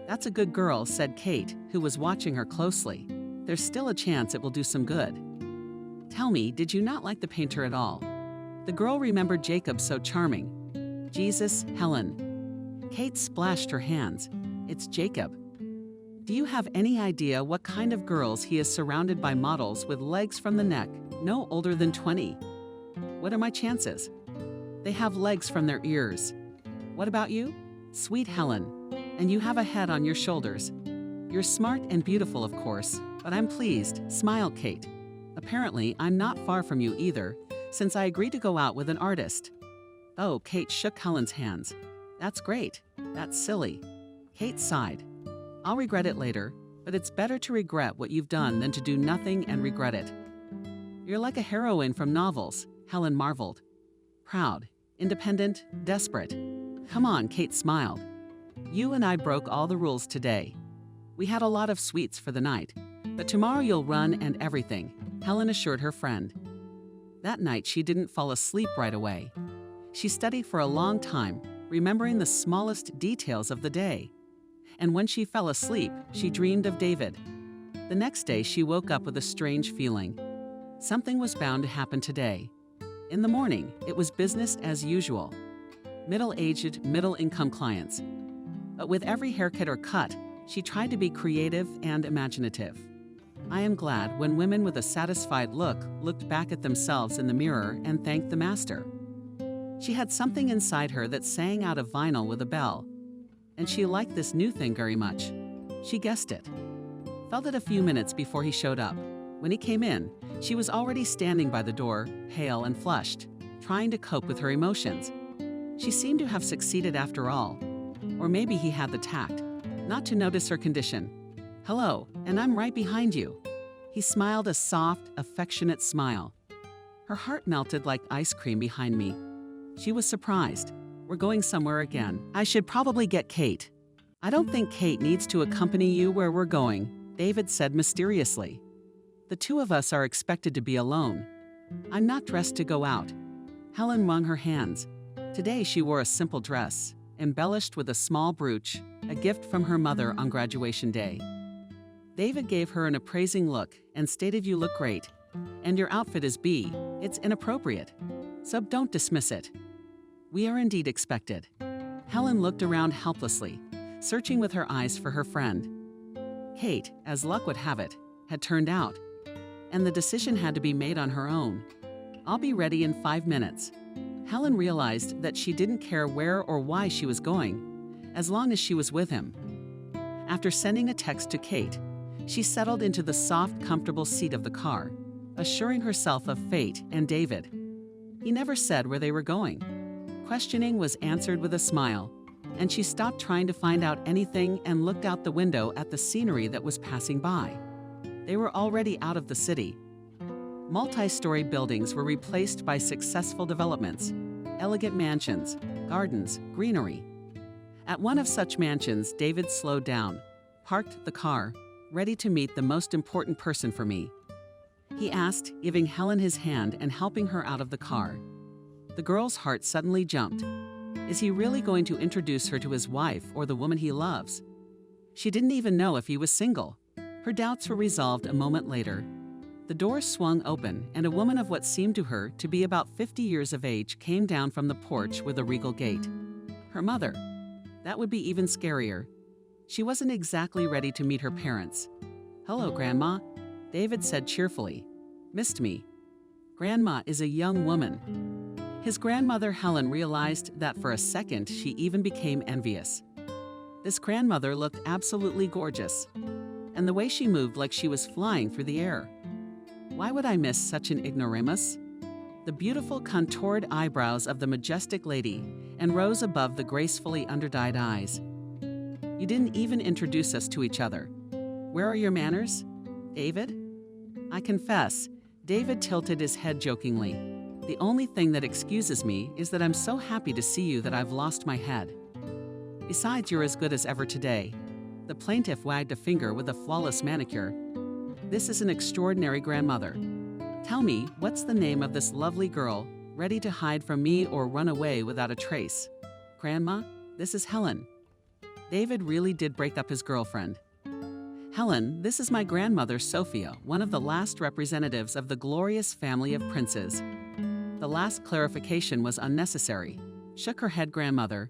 That's a good girl, said Kate, who was watching her closely. There's still a chance it will do some good. Tell me, did you not like the painter at all? The girl remembered Jacob so charming. Jesus, Helen. Kate splashed her hands. It's Jacob. Do you have any idea what kind of girls he is surrounded by models with legs from the neck, no older than 20? What are my chances? They have legs from their ears. What about you? Sweet Helen. And you have a head on your shoulders. You're smart and beautiful, of course, but I'm pleased, smiled Kate. Apparently, I'm not far from you either, since I agreed to go out with an artist. Oh, Kate shook Helen's hands. That's great. That's silly. Kate sighed. I'll regret it later, but it's better to regret what you've done than to do nothing and regret it. You're like a heroine from novels, Helen marveled. Proud, independent, desperate. Come on, Kate smiled. You and I broke all the rules today. We had a lot of sweets for the night, but tomorrow you'll run and everything, Helen assured her friend. That night she didn't fall asleep right away. She studied for a long time, remembering the smallest details of the day. And when she fell asleep, she dreamed of David. The next day she woke up with a strange feeling. Something was bound to happen today. In the morning, it was business as usual. Middle-aged, middle-income clients. But with every haircut or cut, she tried to be creative and imaginative. I am glad when women with a satisfied look looked back at themselves in the mirror and thanked the master. She had something inside her that sang out of vinyl with a bell, and she liked this new thing very much. She guessed it. Felt it a few minutes before he showed up. When he came in, she was already standing by the door, pale and flushed, trying to cope with her emotions. She seemed to have succeeded after all. Or maybe he had the tact not to notice her condition. Hello, and I'm right behind you. He smiled a soft, affectionate smile. Her heart melted like ice cream behind me. She was surprised. We're going somewhere again. I should probably get Kate. I don't think Kate needs to accompany you where we're going, David said mysteriously. The two of us are expected to be alone. I'm not dressed to go out. Helen wrung her hands. Today she wore a simple dress, embellished with a small brooch, a gift from her mother on graduation day. David gave her an appraising look and stated, "You look great. And your outfit is B. It's inappropriate. So don't dismiss it. We are indeed expected." Helen looked around helplessly, searching with her eyes for her friend. Kate, as luck would have it, had turned out, and the decision had to be made on her own. I'll be ready in 5 minutes. Helen realized that she didn't care where or why she was going, as long as she was with him. After sending a text to Kate, she settled into the soft, comfortable seat of the car, assuring herself of fate and David. He never said where they were going. Questioning was answered with a smile, and she stopped trying to find out anything and looked out the window at the scenery that was passing by. They were already out of the city. Multi-story buildings were replaced by successful developments, elegant mansions, gardens, greenery. At one of such mansions, David slowed down, parked the car, ready to meet the most important person for me. He asked, giving Helen his hand and helping her out of the car. The girl's heart suddenly jumped. Is he really going to introduce her to his wife or the woman he loves? She didn't even know if he was single. Her doubts were resolved a moment later. The door swung open, and a woman of what seemed to her to be about 50 years of age came down from the porch with a regal gait. Her mother. That would be even scarier. She wasn't exactly ready to meet her parents. "Hello, Grandma," David said cheerfully. "Missed me." Grandma is a young woman. His grandmother Helen realized that for a second she even became envious. This grandmother looked absolutely gorgeous, and the way she moved like she was flying through the air. Why would I miss such an ignoramus? The beautiful contoured eyebrows of the majestic lady and rose above the gracefully underdyed eyes. You didn't even introduce us to each other. Where are your manners? David? I confess, David tilted his head jokingly. The only thing that excuses me is that I'm so happy to see you that I've lost my head. Besides, you're as good as ever today. The plaintiff wagged a finger with a flawless manicure. This is an extraordinary grandmother. Tell me, what's the name of this lovely girl, ready to hide from me or run away without a trace? Grandma, this is Helen. David really did break up his girlfriend. Helen, this is my grandmother Sophia, one of the last representatives of the glorious family of princes. The last clarification was unnecessary. Shook her head grandmother.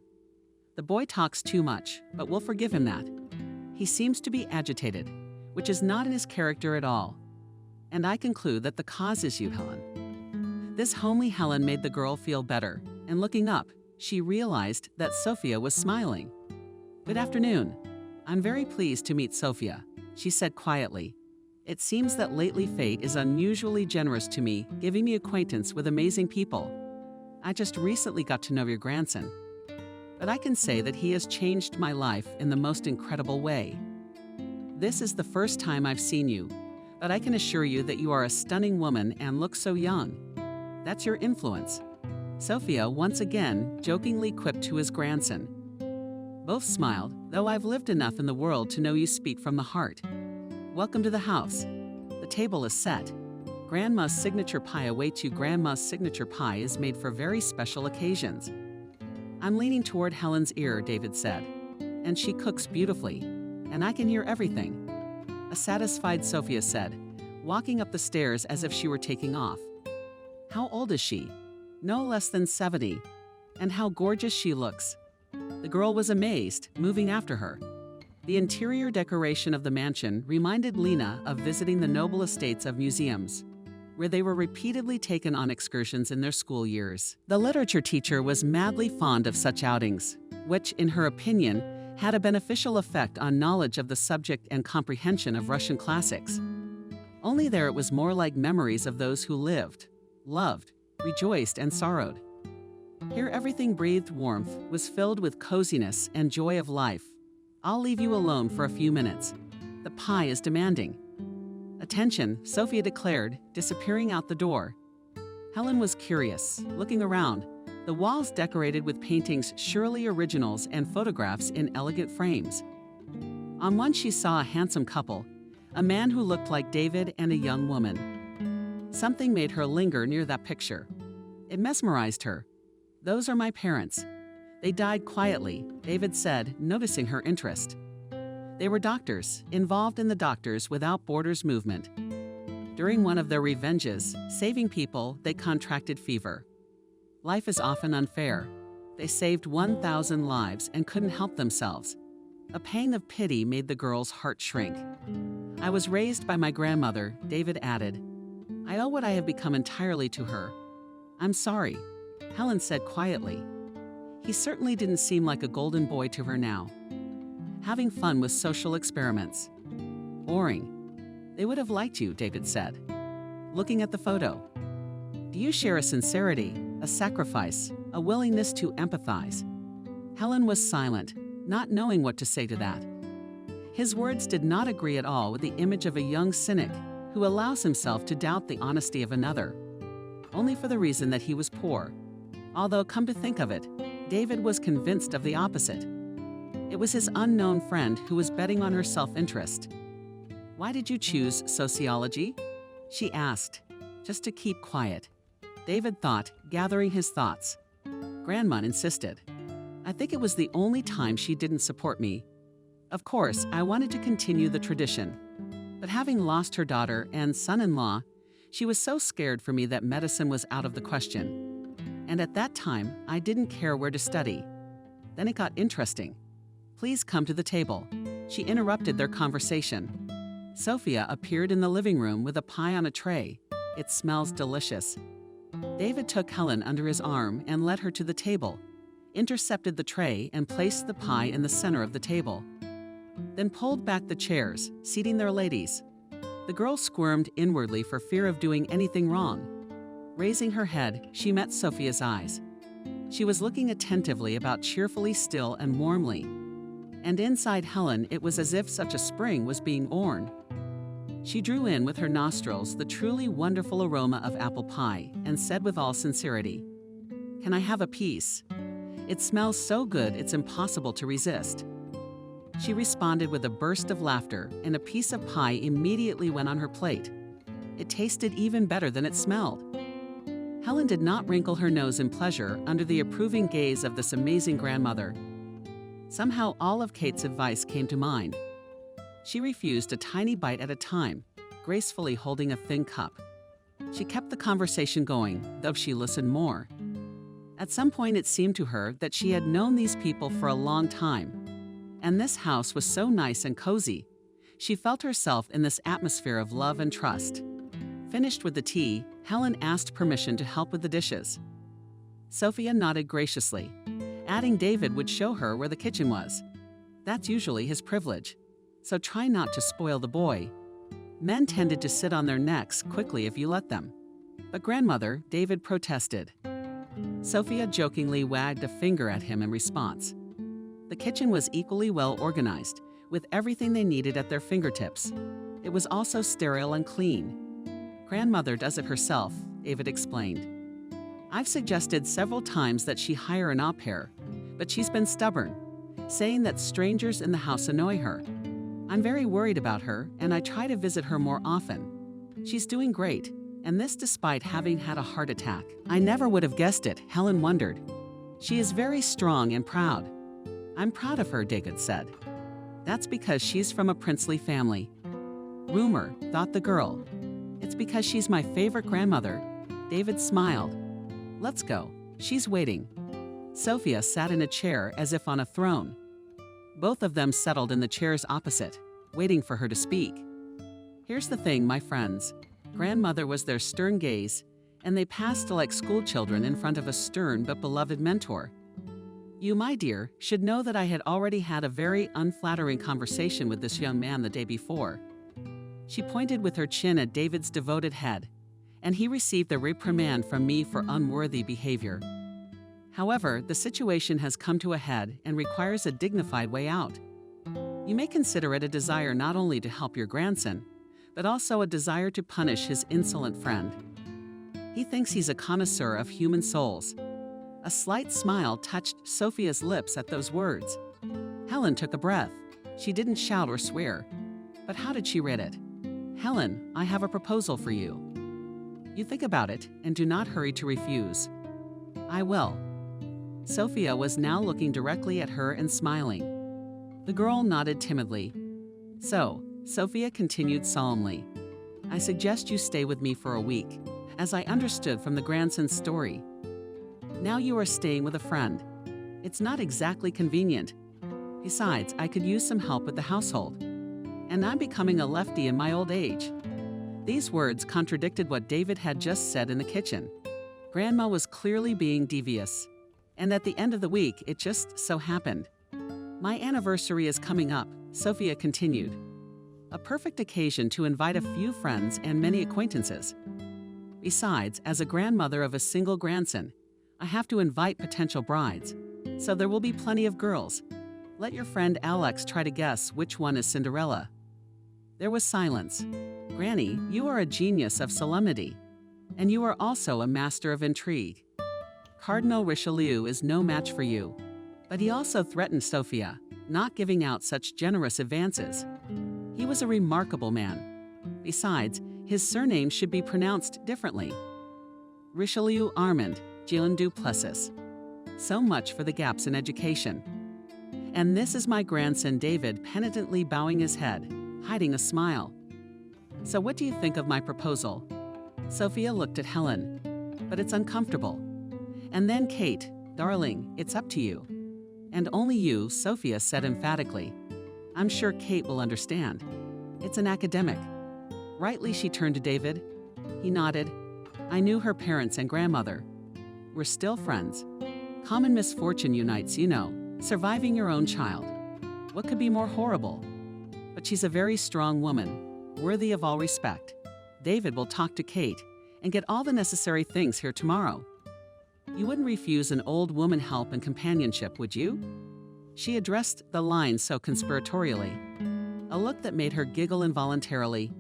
The boy talks too much, but we'll forgive him that. He seems to be agitated, which is not in his character at all. And I conclude that the cause is you, Helen. This homely Helen made the girl feel better, and looking up, she realized that Sophia was smiling. Good afternoon. "I'm very pleased to meet Sophia," she said quietly. "It seems that lately fate is unusually generous to me, giving me acquaintance with amazing people. I just recently got to know your grandson, but I can say that he has changed my life in the most incredible way. This is the first time I've seen you, but I can assure you that you are a stunning woman and look so young. That's your influence," Sophia once again jokingly quipped to his grandson. Both smiled, "Though I've lived enough in the world to know you speak from the heart. Welcome to the house. The table is set. Grandma's signature pie awaits you. Grandma's signature pie is made for very special occasions." "I'm leaning toward Helen's ear," David said, "and she cooks beautifully, and I can hear everything," a satisfied Sophia said, walking up the stairs as if she were taking off. "How old is she?" "No less than 70. And how gorgeous she looks." The girl was amazed, moving after her. The interior decoration of the mansion reminded Lena of visiting the noble estates of museums, where they were repeatedly taken on excursions in their school years. The literature teacher was madly fond of such outings, which, in her opinion, had a beneficial effect on knowledge of the subject and comprehension of Russian classics. Only there it was more like memories of those who lived, loved, rejoiced, and sorrowed. Here everything breathed warmth, was filled with coziness and joy of life. "I'll leave you alone for a few minutes. The pie is demanding." "Attention," Sophia declared, disappearing out the door. Helen was curious, looking around, the walls decorated with paintings surely originals and photographs in elegant frames. On one she saw a handsome couple, a man who looked like David and a young woman. Something made her linger near that picture. It mesmerized her. "Those are my parents. They died quietly," David said, noticing her interest. They were doctors, involved in the Doctors Without Borders movement. During one of their revenges, saving people, they contracted fever. Life is often unfair. They saved 1,000 lives and couldn't help themselves. A pang of pity made the girl's heart shrink. "I was raised by my grandmother," David added. "I owe what I have become entirely to her." "I'm sorry," Helen said quietly. He certainly didn't seem like a golden boy to her now. Having fun with social experiments. Boring. "They would have liked you," David said, looking at the photo. "Do you share a sincerity, a sacrifice, a willingness to empathize?" Helen was silent, not knowing what to say to that. His words did not agree at all with the image of a young cynic who allows himself to doubt the honesty of another, only for the reason that he was poor. Although, come to think of it, David was convinced of the opposite. It was his unknown friend who was betting on her self-interest. "Why did you choose sociology?" she asked, just to keep quiet. David thought, gathering his thoughts. Grandma insisted. "I think it was the only time she didn't support me. Of course, I wanted to continue the tradition. But having lost her daughter and son-in-law, she was so scared for me that medicine was out of the question. And at that time, I didn't care where to study. Then it got interesting. Please come to the table." She interrupted their conversation. Sophia appeared in the living room with a pie on a tray. "It smells delicious." David took Helen under his arm and led her to the table, intercepted the tray and placed the pie in the center of the table. Then pulled back the chairs, seating their ladies. The girl squirmed inwardly for fear of doing anything wrong. Raising her head, she met Sophia's eyes. She was looking attentively, about cheerfully still and warmly. And inside Helen, it was as if such a spring was being born. She drew in with her nostrils the truly wonderful aroma of apple pie and said with all sincerity, "Can I have a piece? It smells so good it's impossible to resist." She responded with a burst of laughter, and a piece of pie immediately went on her plate. It tasted even better than it smelled. Helen did not wrinkle her nose in pleasure under the approving gaze of this amazing grandmother. Somehow all of Kate's advice came to mind. She refused a tiny bite at a time, gracefully holding a thin cup. She kept the conversation going, though she listened more. At some point it seemed to her that she had known these people for a long time, and this house was so nice and cozy. She felt herself in this atmosphere of love and trust. Finished with the tea, Helen asked permission to help with the dishes. Sophia nodded graciously, adding David would show her where the kitchen was. That's usually his privilege. So try not to spoil the boy. Men tended to sit on their necks quickly if you let them. But grandmother, David protested. Sophia jokingly wagged a finger at him in response. The kitchen was equally well organized, with everything they needed at their fingertips. It was also sterile and clean. Grandmother does it herself, David explained. I've suggested several times that she hire an au pair, but she's been stubborn, saying that strangers in the house annoy her. I'm very worried about her, and I try to visit her more often. She's doing great, and this despite having had a heart attack. I never would have guessed it, Helen wondered. She is very strong and proud. I'm proud of her, David said. That's because she's from a princely family. Rumor, thought the girl. It's because she's my favorite grandmother. David smiled. Let's go. She's waiting. Sophia sat in a chair as if on a throne. Both of them settled in the chairs opposite, waiting for her to speak. Here's the thing, my friends. Grandmother was their stern gaze, and they passed like schoolchildren in front of a stern but beloved mentor. You, my dear, should know that I had already had a very unflattering conversation with this young man the day before. She pointed with her chin at David's devoted head, and he received a reprimand from me for unworthy behavior. However, the situation has come to a head and requires a dignified way out. You may consider it a desire not only to help your grandson, but also a desire to punish his insolent friend. He thinks he's a connoisseur of human souls. A slight smile touched Sophia's lips at those words. Helen took a breath. She didn't shout or swear. But how did she read it? Helen, I have a proposal for you. You think about it and do not hurry to refuse. I will. Sophia was now looking directly at her and smiling. The girl nodded timidly. So, Sophia continued solemnly, I suggest you stay with me for a week, as I understood from the grandson's story. Now you are staying with a friend. It's not exactly convenient. Besides, I could use some help with the household. And I'm becoming a lefty in my old age. These words contradicted what David had just said in the kitchen. Grandma was clearly being devious. And at the end of the week, it just so happened. My anniversary is coming up, Sophia continued. A perfect occasion to invite a few friends and many acquaintances. Besides, as a grandmother of a single grandson, I have to invite potential brides, so there will be plenty of girls. Let your friend Alex try to guess which one is Cinderella. There was silence. Granny, you are a genius of solemnity, and you are also a master of intrigue. Cardinal Richelieu is no match for you, but he also threatened Sophia, not giving out such generous advances. He was a remarkable man. Besides, his surname should be pronounced differently. Richelieu Armand, Gilles Duplessis. So much for the gaps in education. And this is my grandson David penitently bowing his head, hiding a smile. So what do you think of my proposal? Sophia looked at Helen. But it's uncomfortable. And then Kate, darling, it's up to you. And only you, Sophia said emphatically. I'm sure Kate will understand. It's an academic. Rightly, she turned to David. He nodded. I knew her parents and grandmother. We're still friends. Common misfortune unites, you know, surviving your own child. What could be more horrible? But she's a very strong woman, worthy of all respect. David will talk to Kate and get all the necessary things here tomorrow. You wouldn't refuse an old woman help and companionship, would you? She addressed the line so conspiratorially, a look that made her giggle involuntarily.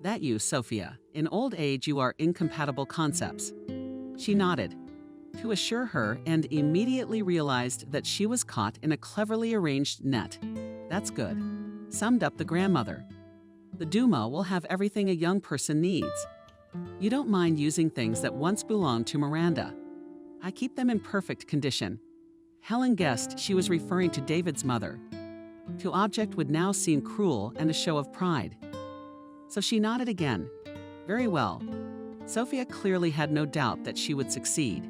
That you, Sophia, in old age you are incompatible concepts. She nodded, to assure her, and immediately realized that she was caught in a cleverly arranged net. That's good, summed up the grandmother. The Duma will have everything a young person needs. You don't mind using things that once belonged to Miranda. I keep them in perfect condition. Helen guessed she was referring to David's mother. To object would now seem cruel and a show of pride. So she nodded again. Very well. Sophia clearly had no doubt that she would succeed.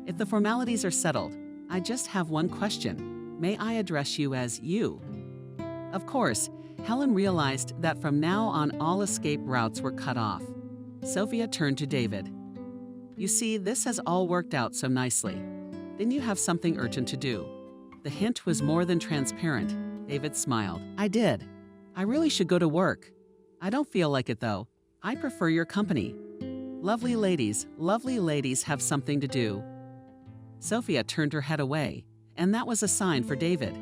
If the formalities are settled, I just have one question. May I address you as you? Of course, Helen realized that from now on all escape routes were cut off. Sophia turned to David. You see, this has all worked out so nicely. Then you have something urgent to do. The hint was more than transparent. David smiled. I did. I really should go to work. I don't feel like it though. I prefer your company. Lovely ladies have something to do. Sophia turned her head away, and that was a sign for David.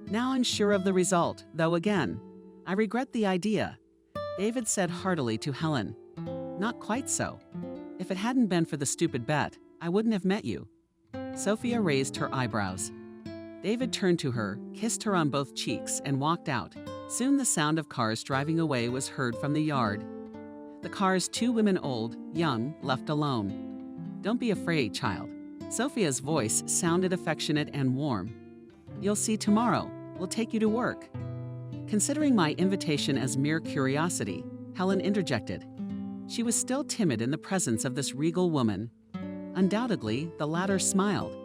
Now unsure of the result, though again, I regret the idea, David said heartily to Helen. Not quite so. If it hadn't been for the stupid bet, I wouldn't have met you. Sophia raised her eyebrows. David turned to her, kissed her on both cheeks, and walked out. Soon the sound of cars driving away was heard from the yard. The cars, 2 women old, young, left alone. Don't be afraid, child. Sophia's voice sounded affectionate and warm. You'll see tomorrow. We'll take you to work. Considering my invitation as mere curiosity, Helen interjected. She was still timid in the presence of this regal woman. Undoubtedly, the latter smiled.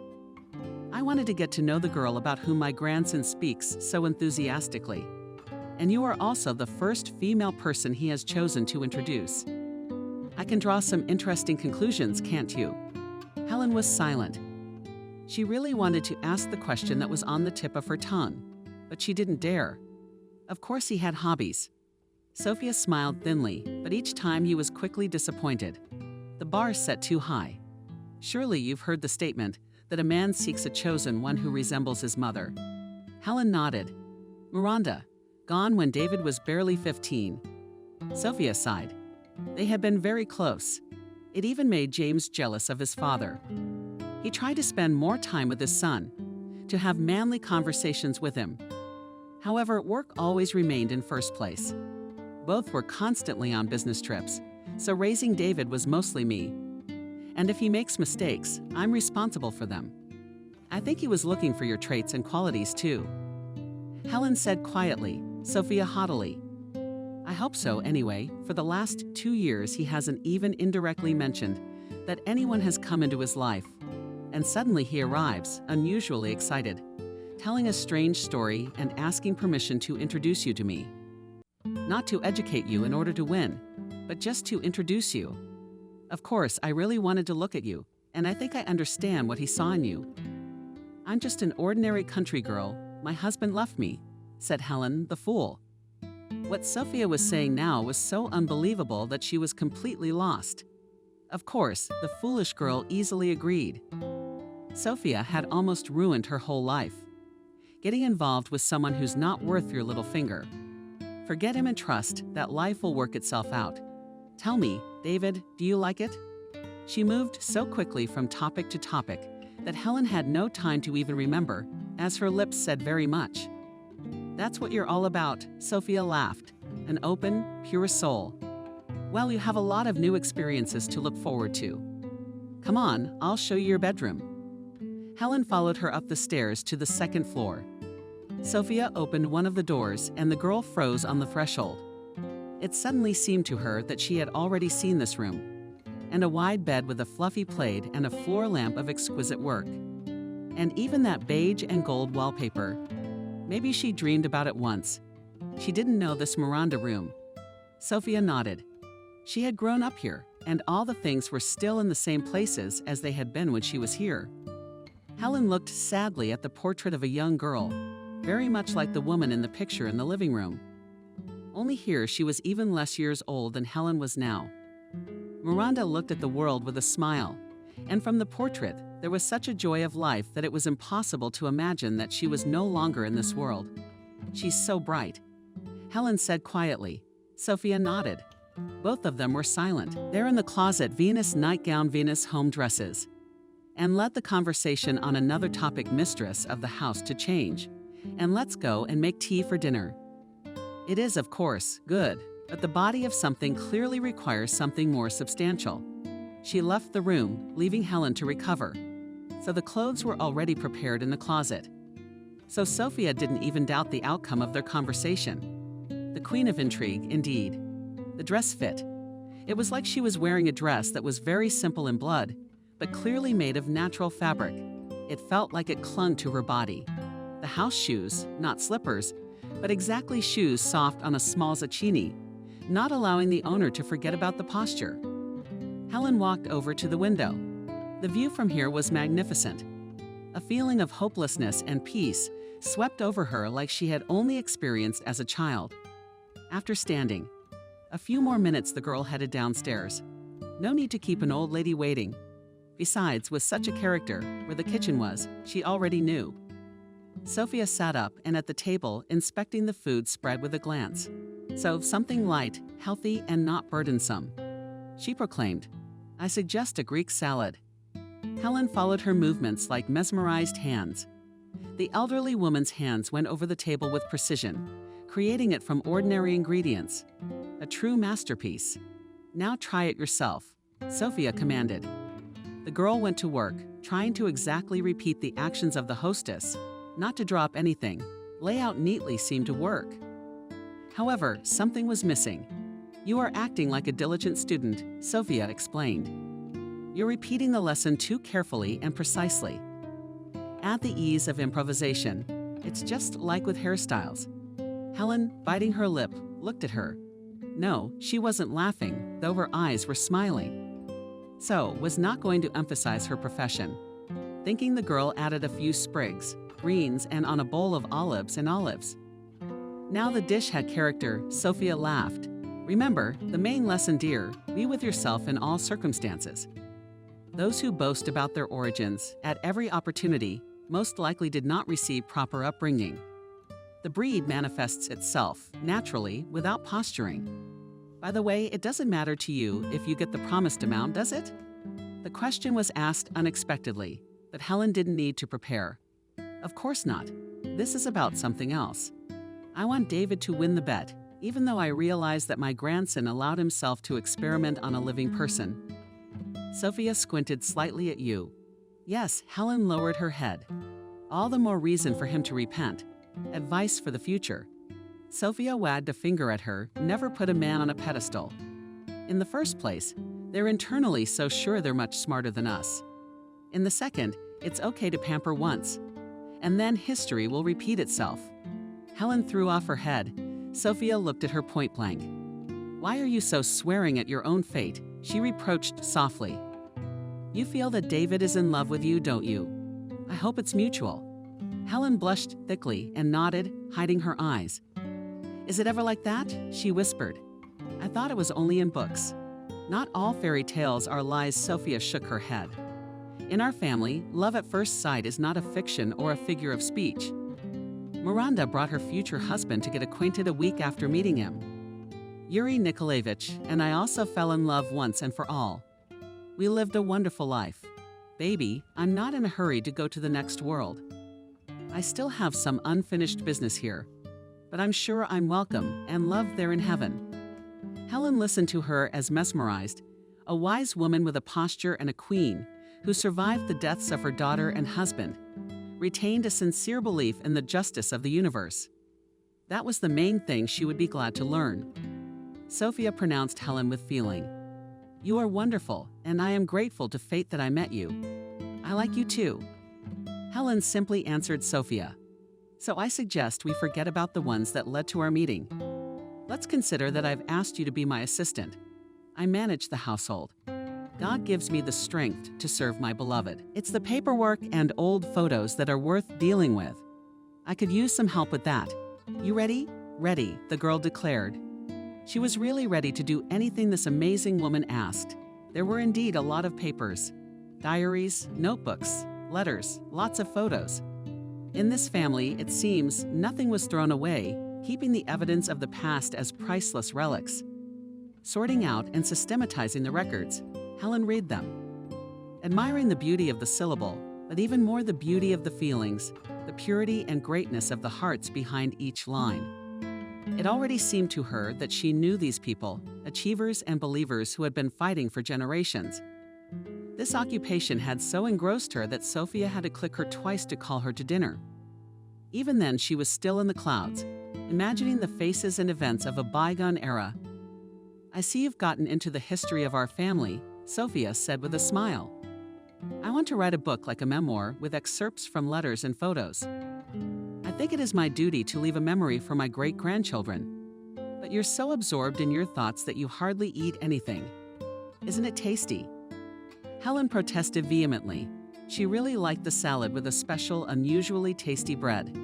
I wanted to get to know the girl about whom my grandson speaks so enthusiastically. And you are also the first female person he has chosen to introduce. I can draw some interesting conclusions, can't you? Helen was silent. She really wanted to ask the question that was on the tip of her tongue, but she didn't dare. Of course he had hobbies. Sophia smiled thinly, but each time he was quickly disappointed. The bar set too high. Surely you've heard the statement that a man seeks a chosen one who resembles his mother. Helen nodded. Miranda, gone when David was barely 15. Sophia sighed. They had been very close. It even made James jealous of his father. He tried to spend more time with his son, to have manly conversations with him. However, work always remained in first place. Both were constantly on business trips, so raising David was mostly me. And if he makes mistakes, I'm responsible for them. I think he was looking for your traits and qualities too. Helen said quietly, Sophia haughtily. I hope so anyway. For the last 2 years, he hasn't even indirectly mentioned that anyone has come into his life. And suddenly he arrives, unusually excited, telling a strange story and asking permission to introduce you to me. Not to educate you in order to win, but just to introduce you. Of course, I really wanted to look at you, and I think I understand what he saw in you. I'm just an ordinary country girl. My husband left me, said Helen, the fool. What Sophia was saying now was so unbelievable that she was completely lost. Of course, the foolish girl easily agreed. Sophia had almost ruined her whole life. Getting involved with someone who's not worth your little finger. Forget him and trust that life will work itself out. Tell me, David, do you like it? She moved so quickly from topic to topic that Helen had no time to even remember, as her lips said very much. That's what you're all about, Sophia laughed. An open, pure soul. Well, you have a lot of new experiences to look forward to. Come on, I'll show you your bedroom. Helen followed her up the stairs to the 2nd floor. Sophia opened one of the doors and the girl froze on the threshold. It suddenly seemed to her that she had already seen this room, and a wide bed with a fluffy plaid and a floor lamp of exquisite work. And even that beige and gold wallpaper. Maybe she dreamed about it once. She didn't know this Miranda room. Sophia nodded. She had grown up here, and all the things were still in the same places as they had been when she was here. Helen looked sadly at the portrait of a young girl, very much like the woman in the picture in the living room. Only here she was even less years old than Helen was now. Miranda looked at the world with a smile, and from the portrait there was such a joy of life that it was impossible to imagine that she was no longer in this world. She's so bright. Helen said quietly. Sophia nodded. Both of them were silent. There in the closet, Venus nightgown, Venus home dresses. And led the conversation on another topic, mistress of the house, to change. And let's go and make tea for dinner. It is, of course, good, but the body of something clearly requires something more substantial. She left the room, leaving Helen to recover. So the clothes were already prepared in the closet. So Sophia didn't even doubt the outcome of their conversation. The queen of intrigue, indeed. The dress fit. It was like she was wearing a dress that was very simple in blood, but clearly made of natural fabric. It felt like it clung to her body. The house shoes, not slippers, but exactly shoes soft on a small zacchini, not allowing the owner to forget about the posture. Helen walked over to the window. The view from here was magnificent. A feeling of hopelessness and peace swept over her like she had only experienced as a child. After standing a few more minutes, the girl headed downstairs. No need to keep an old lady waiting. Besides, with such a character, where the kitchen was, she already knew. Sophia sat up and at the table, inspecting the food spread with a glance. So, something light, healthy, and not burdensome. She proclaimed, "I suggest a Greek salad." Helen followed her movements like mesmerized hands. The elderly woman's hands went over the table with precision, creating it from ordinary ingredients. A true masterpiece. "Now try it yourself," Sophia commanded. The girl went to work, trying to exactly repeat the actions of the hostess. Not to drop anything, lay out neatly seemed to work. However, something was missing. "You are acting like a diligent student," Sophia explained. "You're repeating the lesson too carefully and precisely." Add the ease of improvisation. It's just like with hairstyles. Helen, biting her lip, looked at her. No, she wasn't laughing, though her eyes were smiling. So, was not going to emphasize her profession. Thinking, the girl added a few sprigs, greens, and on a bowl of olives and olives. Now the dish had character, Sophia laughed. "Remember, the main lesson, dear, be with yourself in all circumstances." Those who boast about their origins at every opportunity most likely did not receive proper upbringing. The breed manifests itself, naturally, without posturing. By the way, it doesn't matter to you if you get the promised amount, does it? The question was asked unexpectedly, but Helen didn't need to prepare. Of course not. This is about something else. I want David to win the bet, even though I realize that my grandson allowed himself to experiment on a living person. Sophia squinted slightly at you. Yes, Helen lowered her head. All the more reason for him to repent. Advice for the future. Sophia wagged a finger at her. Never put a man on a pedestal. In the first place, they're internally so sure they're much smarter than us. In the second, it's okay to pamper once. And then history will repeat itself. Helen threw off her head. Sophia looked at her point blank. "Why are you so swearing at your own fate?" she reproached softly. "You feel that David is in love with you, don't you? I hope it's mutual." Helen blushed thickly and nodded, hiding her eyes. "Is it ever like that?" she whispered. "I thought it was only in books." "Not all fairy tales are lies," Sophia shook her head. "In our family, love at first sight is not a fiction or a figure of speech. Miranda brought her future husband to get acquainted a week after meeting him. Yuri Nikolaevich and I also fell in love once and for all. We lived a wonderful life. Baby, I'm not in a hurry to go to the next world. I still have some unfinished business here, but I'm sure I'm welcome and loved there in heaven." Helen listened to her as mesmerized, a wise woman with a posture and a queen who survived the deaths of her daughter and husband, retained a sincere belief in the justice of the universe. That was the main thing she would be glad to learn. Sophia pronounced Helen with feeling. "You are wonderful, and I am grateful to fate that I met you. I like you too." Helen simply answered Sophia. "So I suggest we forget about the ones that led to our meeting. Let's consider that I've asked you to be my assistant. I manage the household. God gives me the strength to serve my beloved. It's the paperwork and old photos that are worth dealing with. I could use some help with that. You ready?" "Ready," the girl declared. She was really ready to do anything this amazing woman asked. There were indeed a lot of papers. Diaries, notebooks, letters, lots of photos. In this family, it seems, nothing was thrown away, keeping the evidence of the past as priceless relics. Sorting out and systematizing the records, Helen read them. Admiring the beauty of the syllable, but even more the beauty of the feelings, the purity and greatness of the hearts behind each line. It already seemed to her that she knew these people, achievers and believers who had been fighting for generations. This occupation had so engrossed her that Sophia had to click her twice to call her to dinner. Even then, she was still in the clouds, imagining the faces and events of a bygone era. "I see you've gotten into the history of our family," Sophia said with a smile. "I want to write a book like a memoir with excerpts from letters and photos. I think it is my duty to leave a memory for my great-grandchildren. But you're so absorbed in your thoughts that you hardly eat anything. Isn't it tasty?" Helen protested vehemently. She really liked the salad with a special, unusually tasty bread.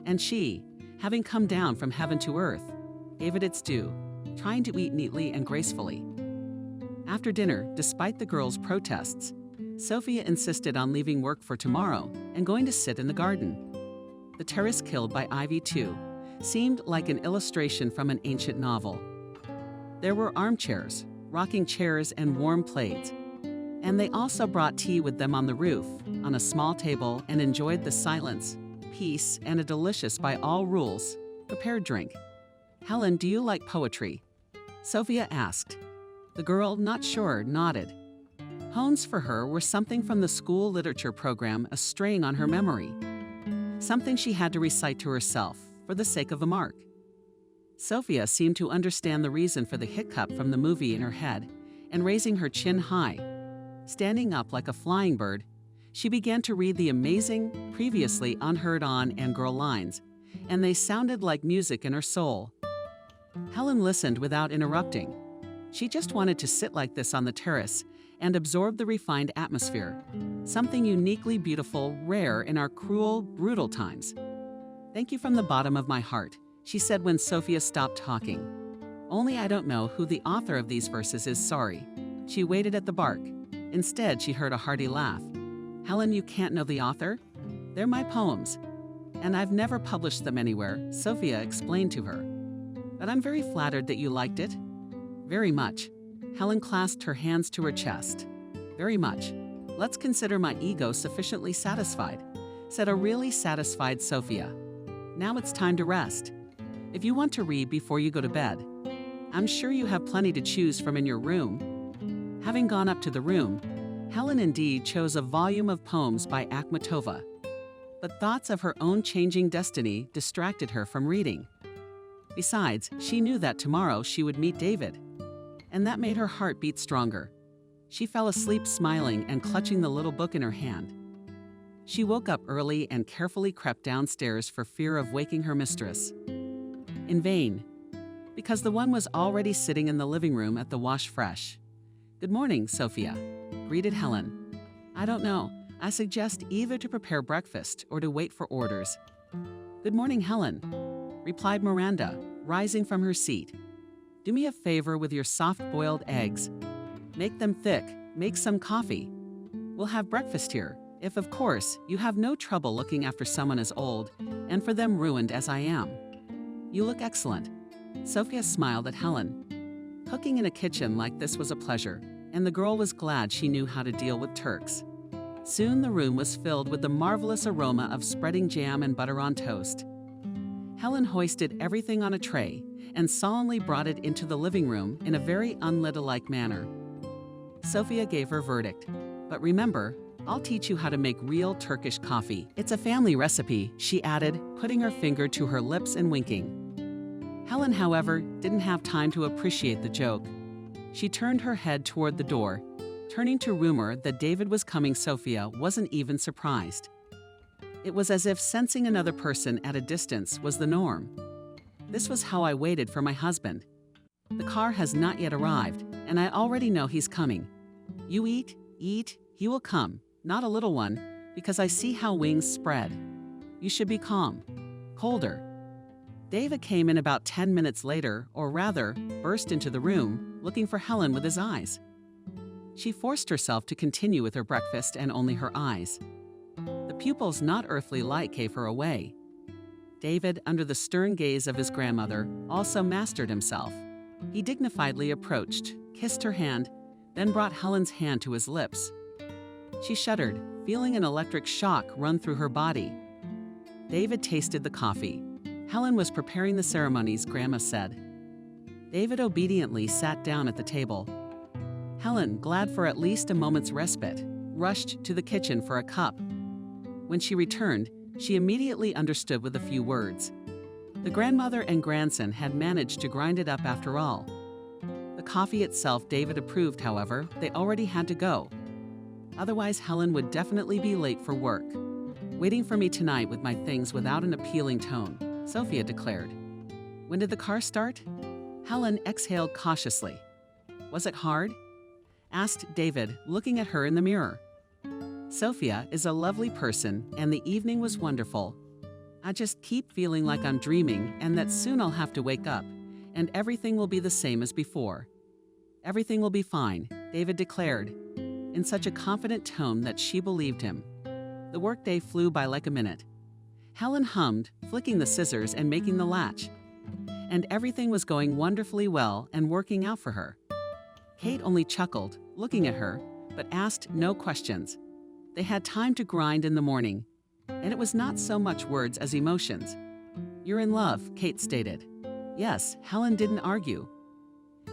And she, having come down from heaven to earth, gave it its due, trying to eat neatly and gracefully. After dinner, despite the girls' protests, Sophia insisted on leaving work for tomorrow and going to sit in the garden. The terrace killed by ivy, too, seemed like an illustration from an ancient novel. There were armchairs, rocking chairs, and warm plaids. And they also brought tea with them on the roof, on a small table, and enjoyed the silence, peace, and a delicious, by all rules, prepared drink. "Helen, do you like poetry?" Sophia asked. The girl, not sure, nodded. Poems for her were something from the school literature program, a strain on her memory. Something she had to recite to herself, for the sake of a mark. Sophia seemed to understand the reason for the hiccup from the movie in her head, and raising her chin high, standing up like a flying bird, she began to read the amazing, previously unheard on and girl lines, and they sounded like music in her soul. Helen listened without interrupting. She just wanted to sit like this on the terrace and absorb the refined atmosphere, something uniquely beautiful, rare in our cruel, brutal times. "Thank you from the bottom of my heart," she said when Sophia stopped talking. "Only I don't know who the author of these verses is, sorry." She waited at the bark. Instead, she heard a hearty laugh. "Helen, you can't know the author? They're my poems. And I've never published them anywhere," Sophia explained to her. "But I'm very flattered that you liked it." "Very much." Helen clasped her hands to her chest. "Very much. Let's consider my ego sufficiently satisfied," said a really satisfied Sophia. "Now it's time to rest. If you want to read before you go to bed, I'm sure you have plenty to choose from in your room." Having gone up to the room, Helen indeed chose a volume of poems by Akhmatova. But thoughts of her own changing destiny distracted her from reading. Besides, she knew that tomorrow she would meet David, and that made her heart beat stronger. She fell asleep smiling and clutching the little book in her hand. She woke up early and carefully crept downstairs for fear of waking her mistress. In vain, because the one was already sitting in the living room at the wash fresh. "Good morning, Sophia," greeted Helen. "I don't know. I suggest either to prepare breakfast or to wait for orders." "Good morning, Helen," replied Miranda, rising from her seat. "Do me a favor with your soft-boiled eggs. Make them thick, make some coffee. We'll have breakfast here, if, of course, you have no trouble looking after someone as old, and for them ruined as I am. You look excellent." Sophia smiled at Helen. Cooking in a kitchen like this was a pleasure, and the girl was glad she knew how to deal with Turks. Soon the room was filled with the marvelous aroma of spreading jam and butter on toast. Helen hoisted everything on a tray and solemnly brought it into the living room in a very unladylike manner. Sophia gave her verdict. "But remember, I'll teach you how to make real Turkish coffee. It's a family recipe," she added, putting her finger to her lips and winking. Helen, however, didn't have time to appreciate the joke. She turned her head toward the door. Turning to rumor that David was coming, Sophia wasn't even surprised. It was as if sensing another person at a distance was the norm. "This was how I waited for my husband. The car has not yet arrived, and I already know he's coming. You eat, he will come, not a little one, because I see how wings spread. You should be calm, colder." David came in about 10 minutes later, or rather, burst into the room, looking for Helen with his eyes. She forced herself to continue with her breakfast and only her eyes. The pupils not earthly light gave her away. David, under the stern gaze of his grandmother, also mastered himself. He dignifiedly approached, kissed her hand, then brought Helen's hand to his lips. She shuddered, feeling an electric shock run through her body. David tasted the coffee. Helen was preparing the ceremonies, Grandma said. David obediently sat down at the table. Helen, glad for at least a moment's respite, rushed to the kitchen for a cup. When she returned, she immediately understood with a few words. The grandmother and grandson had managed to grind it up after all. The coffee itself David approved, however, they already had to go. Otherwise, Helen would definitely be late for work. "Waiting for me tonight with my things without an appealing tone," Sophia declared. "When did the car start?" Helen exhaled cautiously. "Was it hard?" asked David, looking at her in the mirror. "Sophia is a lovely person, and the evening was wonderful. I just keep feeling like I'm dreaming and that soon I'll have to wake up, and everything will be the same as before. Everything will be fine, David declared, in such a confident tone that she believed him. The workday flew by like a minute. Helen hummed, flicking the scissors and making the latch. And everything was going wonderfully well and working out for her. Kate only chuckled, looking at her, but asked no questions. They had time to grind in the morning, and it was not so much words as emotions. "You're in love," Kate stated. Yes, Helen didn't argue.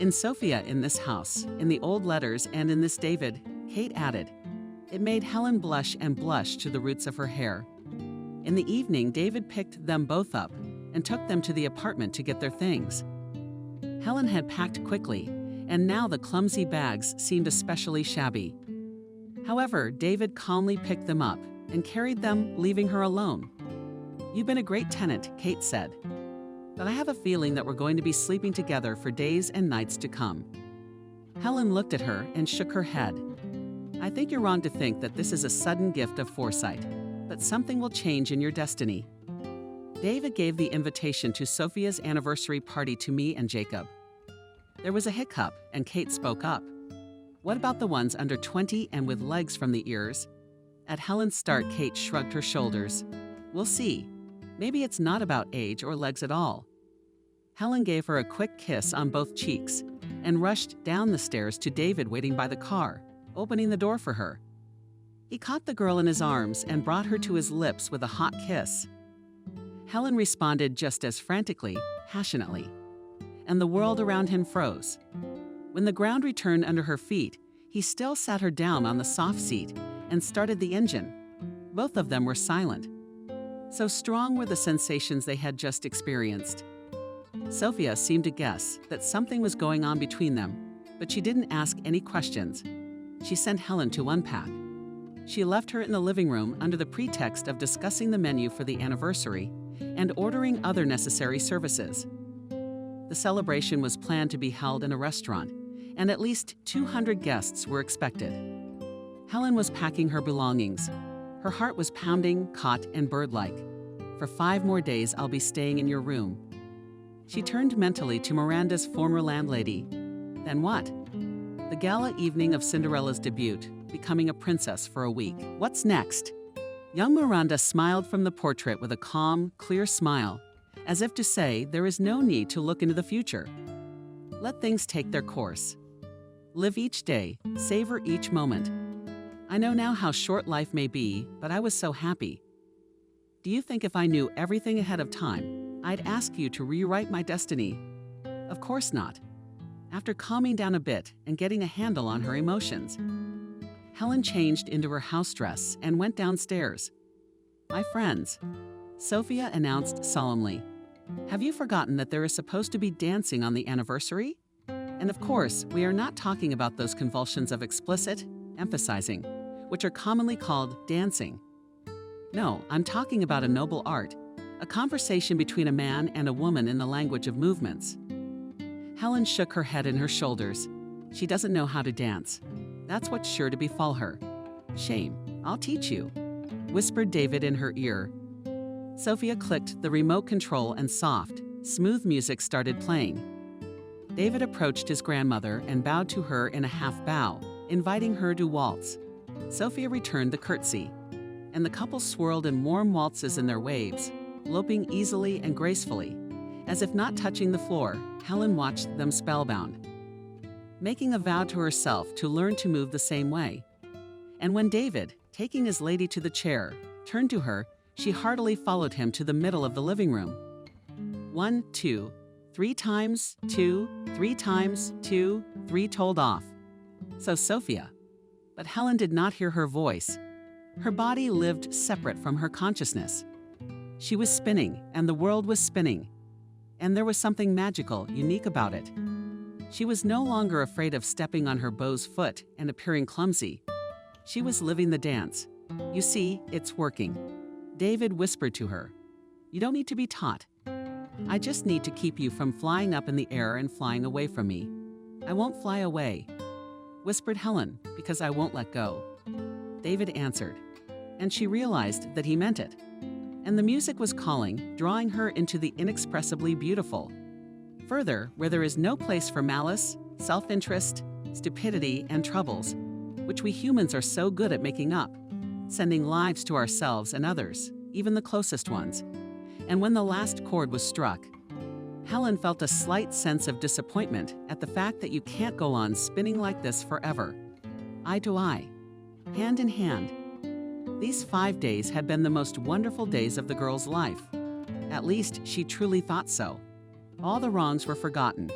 "In Sophia in this house, in the old letters and in this David," Kate added. It made Helen blush and blush to the roots of her hair. In the evening, David picked them both up and took them to the apartment to get their things. Helen had packed quickly, and now the clumsy bags seemed especially shabby. However, David calmly picked them up and carried them, leaving her alone. "You've been a great tenant," Kate said, "but I have a feeling that we're going to be sleeping together for days and nights to come." Helen looked at her and shook her head. "I think you're wrong to think that this is a sudden gift of foresight, but something will change in your destiny." David gave the invitation to Sophia's anniversary party to me and Jacob. There was a hiccup, and Kate spoke up. "What about the ones under 20 and with legs from the ears?" At Helen's start, Kate shrugged her shoulders. "We'll see. Maybe it's not about age or legs at all." Helen gave her a quick kiss on both cheeks and rushed down the stairs to David waiting by the car, opening the door for her. He caught the girl in his arms and brought her to his lips with a hot kiss. Helen responded just as frantically, passionately, and the world around him froze. When the ground returned under her feet, he still sat her down on the soft seat and started the engine. Both of them were silent. So strong were the sensations they had just experienced. Sophia seemed to guess that something was going on between them, but she didn't ask any questions. She sent Helen to unpack. She left her in the living room under the pretext of discussing the menu for the anniversary and ordering other necessary services. The celebration was planned to be held in a restaurant, and at least 200 guests were expected. Helen was packing her belongings. Her heart was pounding, caught, and bird-like. "For 5 more days, I'll be staying in your room." She turned mentally to Miranda's former landlady. Then what? The gala evening of Cinderella's debut, becoming a princess for a week. What's next? Young Miranda smiled from the portrait with a calm, clear smile, as if to say there is no need to look into the future. Let things take their course. Live each day, savor each moment. I know now how short life may be, but I was so happy. Do you think if I knew everything ahead of time, I'd ask you to rewrite my destiny? Of course not. After calming down a bit and getting a handle on her emotions, Helen changed into her house dress and went downstairs. "My friends," Sophia announced solemnly, "have you forgotten that there is supposed to be dancing on the anniversary? And of course, we are not talking about those convulsions of explicit emphasizing, which are commonly called dancing. No, I'm talking about a noble art, a conversation between a man and a woman in the language of movements." Helen shook her head and her shoulders. She doesn't know how to dance. That's what's sure to befall her. Shame. I'll teach you, whispered David in her ear. Sophia clicked the remote control and soft, smooth music started playing. David approached his grandmother and bowed to her in a half bow, inviting her to waltz. Sophia returned the curtsy, and the couple swirled in warm waltzes in their waves, loping easily and gracefully. As if not touching the floor, Helen watched them spellbound, making a vow to herself to learn to move the same way. And when David, taking his lady to the chair, turned to her, she heartily followed him to the middle of the living room. 1, 2, 3 times, 2, 3 times, 2, 3 told off. So Sophia. But Helen did not hear her voice. Her body lived separate from her consciousness. She was spinning, and the world was spinning. And there was something magical, unique about it. She was no longer afraid of stepping on her beau's foot and appearing clumsy. She was living the dance. You see, it's working. David whispered to her, "You don't need to be taught. I just need to keep you from flying up in the air and flying away from me. I won't fly away," whispered Helen, "because I won't let go." David answered, and she realized that he meant it. and the music was calling, drawing her into the inexpressibly beautiful. Further, where there is no place for malice, self-interest, stupidity, and troubles, which we humans are so good at making up, sending lives to ourselves and others, even the closest ones. And when the last chord was struck, Helen felt a slight sense of disappointment at the fact that you can't go on spinning like this forever. Eye to eye, hand in hand. These 5 days had been the most wonderful days of the girl's life. At least, she truly thought so. All the wrongs were forgotten.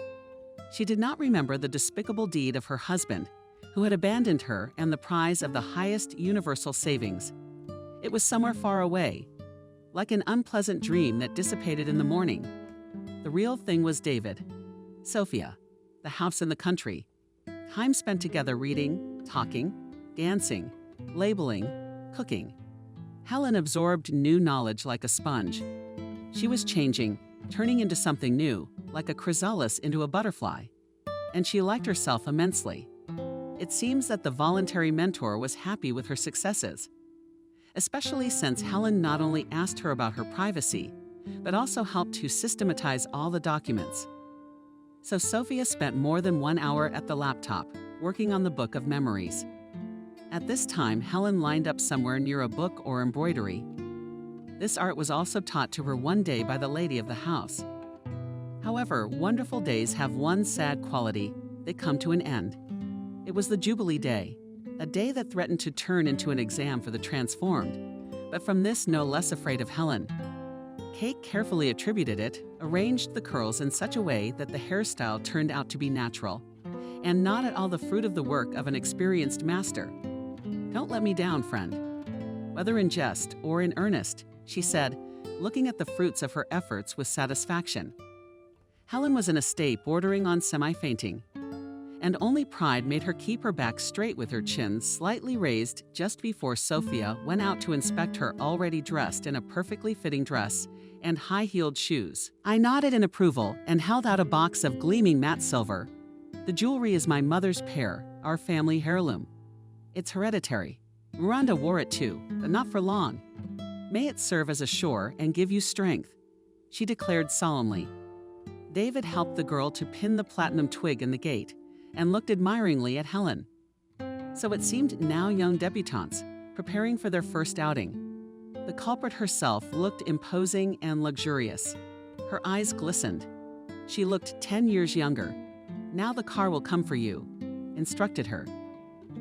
She did not remember the despicable deed of her husband, who had abandoned her and the prize of the highest universal savings. It was somewhere far away, like an unpleasant dream that dissipated in the morning. The real thing was David, Sophia, the house in the country, time spent together reading, talking, dancing, labeling, cooking. Helen absorbed new knowledge like a sponge. She was changing, turning into something new, like a chrysalis into a butterfly. And she liked herself immensely. It seems that the voluntary mentor was happy with her successes, especially since Helen not only asked her about her privacy, but also helped to systematize all the documents. So Sophia spent more than 1 hour at the laptop, working on the book of memories. At this time, Helen lined up somewhere near a book or embroidery. This art was also taught to her one day by the lady of the house. However, wonderful days have one sad quality: they come to an end. It was the Jubilee Day, a day that threatened to turn into an exam for the transformed, but from this no less afraid of Helen. Kate carefully attributed it, arranged the curls in such a way that the hairstyle turned out to be natural, and not at all the fruit of the work of an experienced master. "Don't let me down, friend." Whether in jest or in earnest, she said, looking at the fruits of her efforts with satisfaction. Helen was in a state bordering on semi-fainting, and only pride made her keep her back straight with her chin slightly raised just before Sophia went out to inspect her already dressed in a perfectly fitting dress and high-heeled shoes. I nodded in approval and held out a box of gleaming matte silver. "The jewelry is my mother's pear, our family heirloom. It's hereditary. Miranda wore it too, but not for long. May it serve as a shore and give you strength," she declared solemnly. David helped the girl to pin the platinum twig in the gate and looked admiringly at Helen. So it seemed now young debutantes, preparing for their first outing. The culprit herself looked imposing and luxurious. Her eyes glistened. She looked 10 years younger. "Now the car will come for you," instructed her.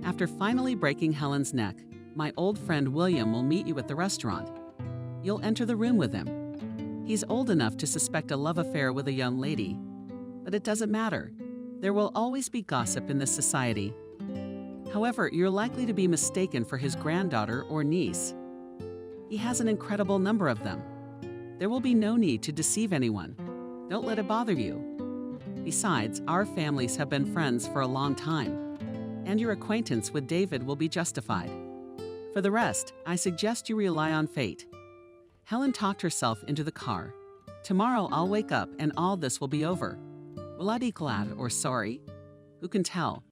"After finally breaking Helen's neck, my old friend William will meet you at the restaurant. You'll enter the room with him. He's old enough to suspect a love affair with a young lady. But it doesn't matter. There will always be gossip in this society. However, you're likely to be mistaken for his granddaughter or niece. He has an incredible number of them. There will be no need to deceive anyone. Don't let it bother you. Besides, our families have been friends for a long time, and your acquaintance with David will be justified. For the rest, I suggest you rely on fate." Helen talked herself into the car. "Tomorrow I'll wake up and all this will be over. Will I be glad or sorry? Who can tell?"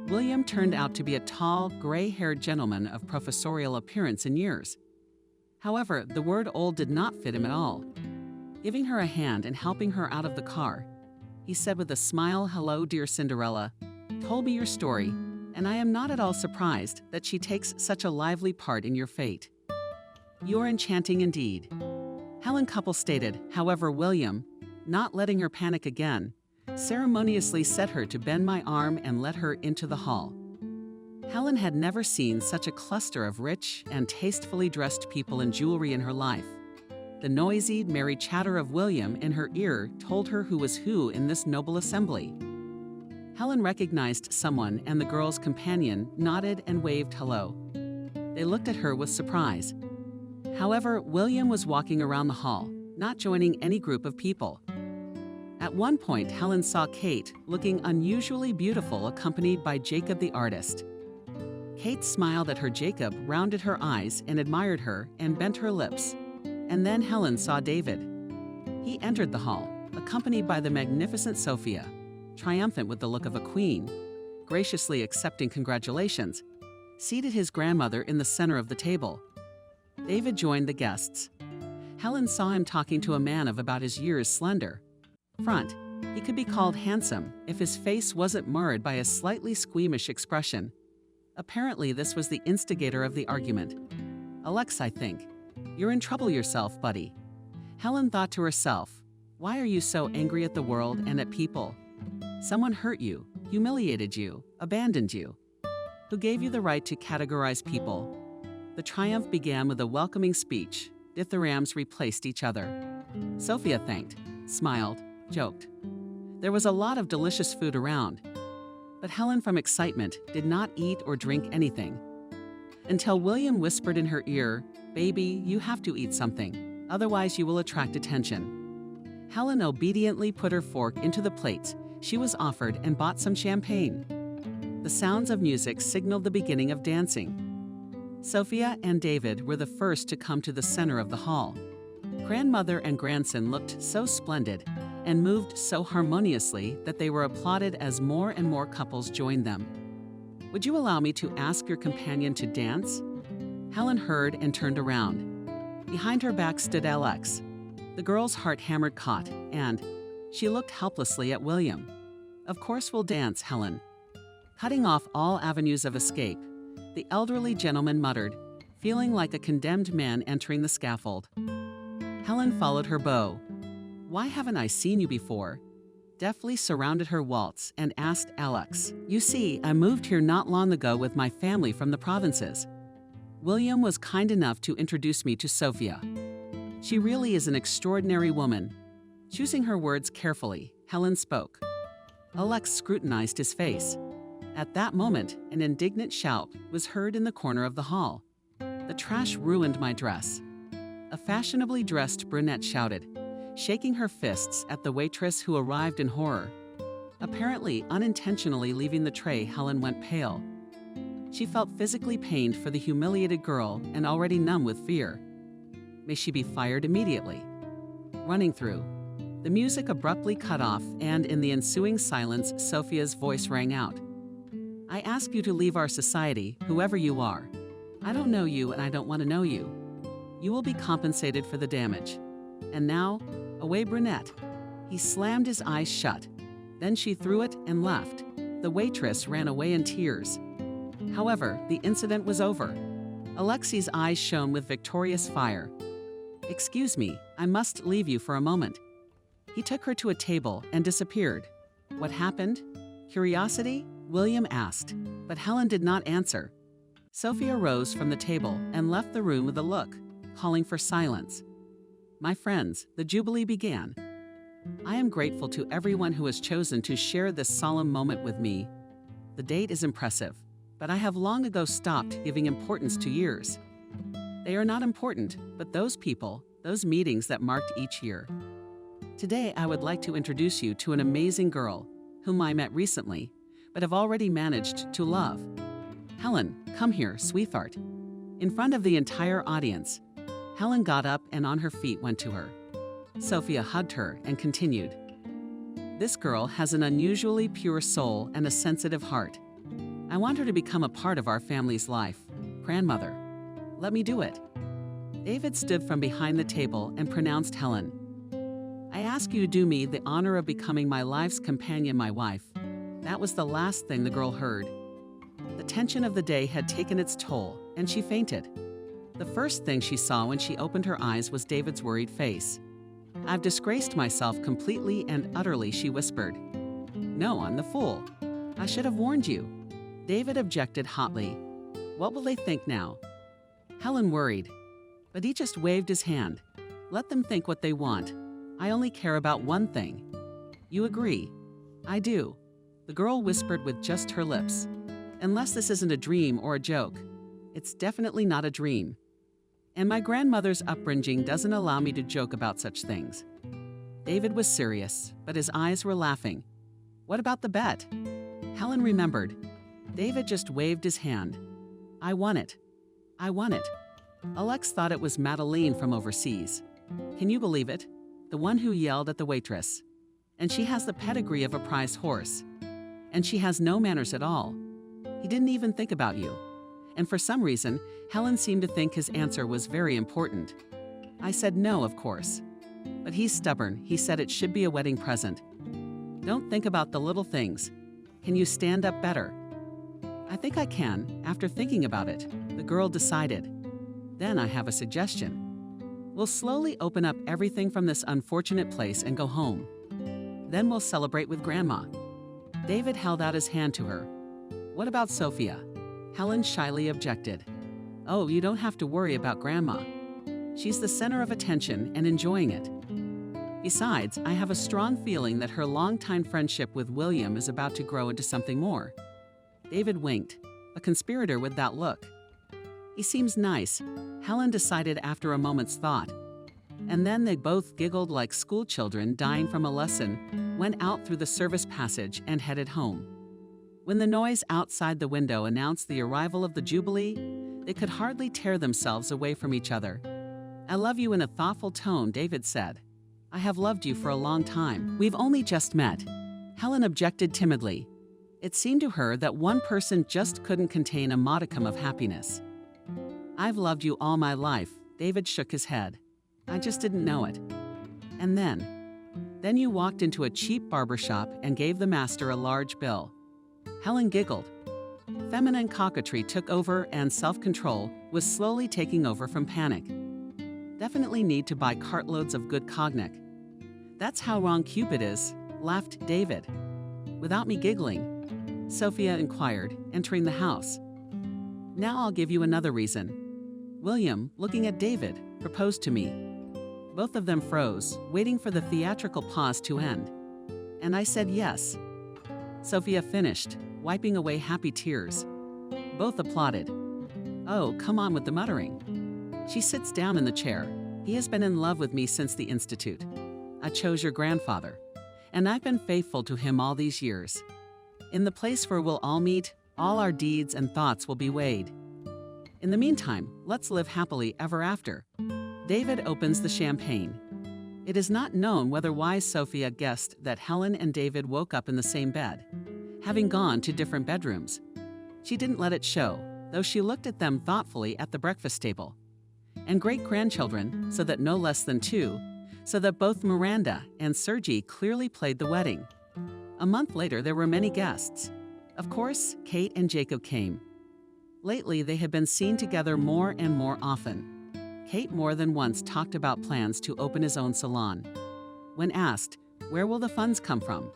William turned out to be a tall, gray-haired gentleman of professorial appearance and years. However, the word old did not fit him at all. Giving her a hand and helping her out of the car, he said with a smile, "Hello, dear Cinderella. Told me your story, and I am not at all surprised that she takes such a lively part in your fate. You're enchanting indeed." Helen Couple stated. However, William, not letting her panic again, ceremoniously set her to bend my arm and led her into the hall. Helen had never seen such a cluster of rich and tastefully dressed people and jewelry in her life. The noisy, merry chatter of William in her ear told her who was who in this noble assembly. Helen recognized someone, and the girl's companion nodded and waved hello. They looked at her with surprise. However, William was walking around the hall, not joining any group of people. At one point, Helen saw Kate looking unusually beautiful, accompanied by Jacob the artist. Kate smiled at her. Jacob rounded her eyes and admired her and bent her lips. And then Helen saw David. He entered the hall, accompanied by the magnificent Sophia, triumphant with the look of a queen, graciously accepting congratulations, seated his grandmother in the center of the table. David joined the guests. Helen saw him talking to a man of about his years slender. Front, he could be called handsome if his face wasn't marred by a slightly squeamish expression. Apparently, this was the instigator of the argument. "Alex, I think. You're in trouble yourself, buddy." Helen thought to herself, "Why are you so angry at the world and at people? Someone hurt you, humiliated you, abandoned you. Who gave you the right to categorize people?" The triumph began with a welcoming speech. Dithyrambs replaced each other. Sophia thanked, smiled, joked. There was a lot of delicious food around, but Helen, from excitement, did not eat or drink anything. Until William whispered in her ear, "Baby, you have to eat something, otherwise you will attract attention." Helen obediently put her fork into the plate she was offered and bought some champagne. The sounds of music signaled the beginning of dancing. Sophia and David were the first to come to the center of the hall. Grandmother and grandson looked so splendid and moved so harmoniously that they were applauded as more and more couples joined them. "Would you allow me to ask your companion to dance?" Helen heard and turned around. Behind her back stood Alex. The girl's heart hammered caught, and she looked helplessly at William. "Of course we'll dance, Helen." Cutting off all avenues of escape, the elderly gentleman muttered, feeling like a condemned man entering the scaffold. Helen followed her beau. "Why haven't I seen you before?" Deftly surrounded her waltz and asked Alex, "You see, I moved here not long ago with my family from the provinces." William was kind enough to introduce me to Sophia. "She really is an extraordinary woman." Choosing her words carefully, Helen spoke. Alex scrutinized his face. At that moment, an indignant shout was heard in the corner of the hall. "The trash ruined my dress." A fashionably dressed brunette shouted, shaking her fists at the waitress who arrived in horror. Apparently unintentionally leaving the tray, Helen went pale. She felt physically pained for the humiliated girl and already numb with fear. May she be fired immediately. Running through. The music abruptly cut off, and in the ensuing silence, Sophia's voice rang out. "I ask you to leave our society, whoever you are. I don't know you and I don't want to know you. You will be compensated for the damage. And now, away brunette." He slammed his eyes shut. Then she threw it and left. The waitress ran away in tears. However, the incident was over. Alexi's eyes shone with victorious fire. "Excuse me, I must leave you for a moment." He took her to a table and disappeared. What happened? Curiosity? William asked, but Helen did not answer. Sophia rose from the table and left the room with a look, calling for silence. "My friends, the Jubilee began. I am grateful to everyone who has chosen to share this solemn moment with me. The date is impressive, but I have long ago stopped giving importance to years. They are not important, but those people, those meetings that marked each year. Today, I would like to introduce you to an amazing girl, whom I met recently, but have already managed to love. Helen, come here, sweetheart." In front of the entire audience, Helen got up and on her feet went to her. Sophia hugged her and continued, "This girl has an unusually pure soul and a sensitive heart. I want her to become a part of our family's life. Grandmother, let me do it." David stood from behind the table and pronounced Helen. "I ask you to do me the honor of becoming my life's companion, my wife." That was the last thing the girl heard. The tension of the day had taken its toll, and she fainted. The first thing she saw when she opened her eyes was David's worried face. "I've disgraced myself completely and utterly," she whispered. "No, I'm the fool. I should have warned you." David objected hotly. "What will they think now?" Helen worried, but he just waved his hand. "Let them think what they want. I only care about one thing." "You agree?" "I do," the girl whispered with just her lips. "Unless this isn't a dream or a joke. It's definitely not a dream. And my grandmother's upbringing doesn't allow me to joke about such things." David was serious, but his eyes were laughing. "What about the bet?" Helen remembered. David just waved his hand. "I won it. I won it." Alex thought it was Madeleine from overseas. Can you believe it? The one who yelled at the waitress. And she has the pedigree of a prize horse. And she has no manners at all. He didn't even think about you. And for some reason, Helen seemed to think his answer was very important. I said no, of course. But he's stubborn. He said it should be a wedding present. Don't think about the little things. Can you stand up better? I think I can, after thinking about it, the girl decided. Then I have a suggestion. We'll slowly open up everything from this unfortunate place and go home. Then we'll celebrate with Grandma. David held out his hand to her. What about Sophia? Helen shyly objected. Oh, you don't have to worry about Grandma. She's the center of attention and enjoying it. Besides, I have a strong feeling that her longtime friendship with William is about to grow into something more. David winked, a conspirator with that look. He seems nice, Helen decided after a moment's thought. And then they both giggled like schoolchildren dying from a lesson, went out through the service passage and headed home. When the noise outside the window announced the arrival of the Jubilee, they could hardly tear themselves away from each other. I love you in a thoughtful tone, David said. I have loved you for a long time. We've only just met. Helen objected timidly. It seemed to her that one person just couldn't contain a modicum of happiness. I've loved you all my life, David shook his head. I just didn't know it. And then you walked into a cheap barber shop and gave the master a large bill. Helen giggled. Feminine coquetry took over and self-control was slowly taking over from panic. Definitely need to buy cartloads of good cognac. That's how wrong Cupid is, laughed David. Without me giggling, Sophia inquired, entering the house. Now I'll give you another reason. William, looking at David, proposed to me. Both of them froze, waiting for the theatrical pause to end. And I said yes. Sophia finished, wiping away happy tears. Both applauded. Oh, come on with the muttering. She sits down in the chair. He has been in love with me since the Institute. I chose your grandfather, and I've been faithful to him all these years. In the place where we'll all meet, all our deeds and thoughts will be weighed. In the meantime, let's live happily ever after. David opens the champagne. It is not known whether wise Sophia guessed that Helen and David woke up in the same bed, having gone to different bedrooms. She didn't let it show, though she looked at them thoughtfully at the breakfast table. And great-grandchildren, so that no less than 2, so that both Miranda and Sergi clearly played the wedding. A month later, there were many guests. Of course, Kate and Jacob came. Lately, they had been seen together more and more often. Kate more than once talked about plans to open his own salon. When asked, where will the funds come from?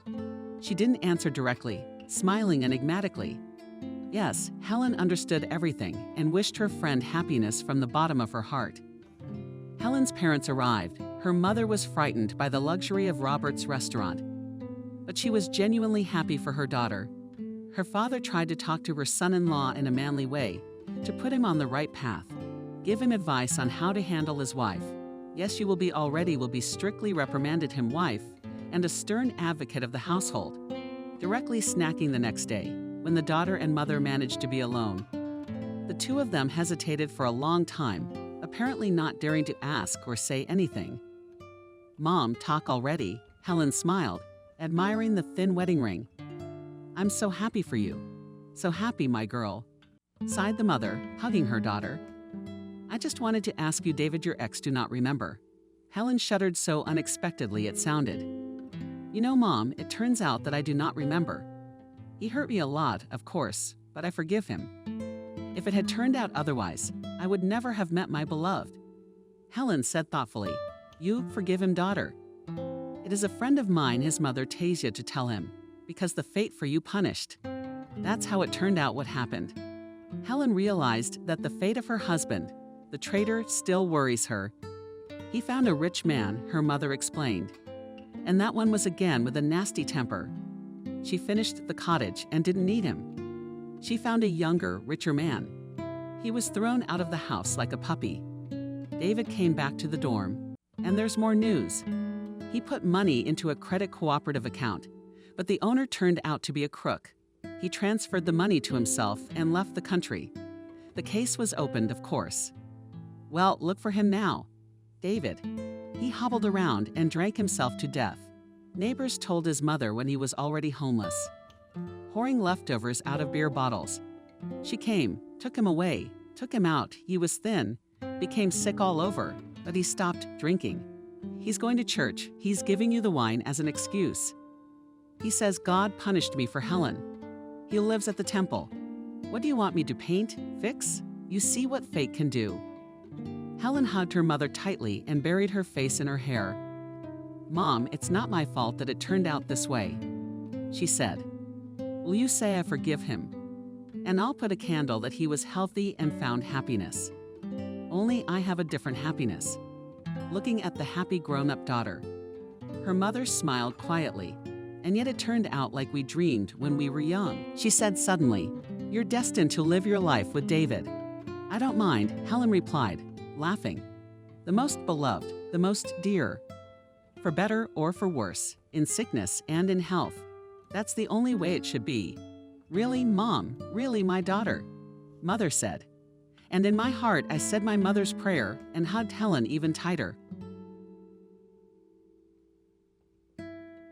She didn't answer directly, smiling enigmatically. Yes, Helen understood everything and wished her friend happiness from the bottom of her heart. Helen's parents arrived. Her mother was frightened by the luxury of Robert's restaurant. But she was genuinely happy for her daughter. Her father tried to talk to her son-in-law in a manly way, to put him on the right path, give him advice on how to handle his wife. Yes, you will be strictly reprimanded him wife, and a stern advocate of the household. Directly snacking the next day, when the daughter and mother managed to be alone. The two of them hesitated for a long time, apparently not daring to ask or say anything. Mom, talk already, Helen smiled, admiring the thin wedding ring. I'm so happy for you. So happy, my girl, sighed the mother, hugging her daughter. I just wanted to ask you, David, your ex do not remember. Helen shuddered so unexpectedly it sounded. You know, Mom, it turns out that I do not remember. He hurt me a lot, of course, but I forgive him. If it had turned out otherwise, I would never have met my beloved. Helen said thoughtfully, You forgive him, daughter. It is a friend of mine, his mother Tasia, to tell him, because the fate for you punished. That's how it turned out what happened. Helen realized that the fate of her husband, the traitor, still worries her. He found a rich man, her mother explained. And that one was again with a nasty temper. She finished the cottage and didn't need him. She found a younger, richer man. He was thrown out of the house like a puppy. David came back to the dorm. And there's more news. He put money into a credit cooperative account, but the owner turned out to be a crook. He transferred the money to himself and left the country. The case was opened, of course. Well, look for him now. David. He hobbled around and drank himself to death. Neighbors told his mother when he was already homeless. Pouring leftovers out of beer bottles. She came, took him away, took him out. He was thin, became sick all over. but he stopped drinking. He's going to church. He's giving you the wine as an excuse. He says God punished me for Helen. He lives at the temple. What do you want me to paint? Fix? You see what fate can do. Helen hugged her mother tightly and buried her face in her hair. Mom, it's not my fault that it turned out this way, she said. Will you say I forgive him? And I'll put a candle that he was healthy and found happiness. Only I have a different happiness. Looking at the happy grown-up daughter. Her mother smiled quietly, and yet it turned out like we dreamed when we were young. She said suddenly, "You're destined to live your life with David." "I don't mind," Helen replied, laughing. "The most beloved, the most dear. For better or for worse, in sickness and in health. That's the only way it should be." "Really, Mom? Really, my daughter?" Mother said. And in my heart, I said my mother's prayer and hugged Helen even tighter.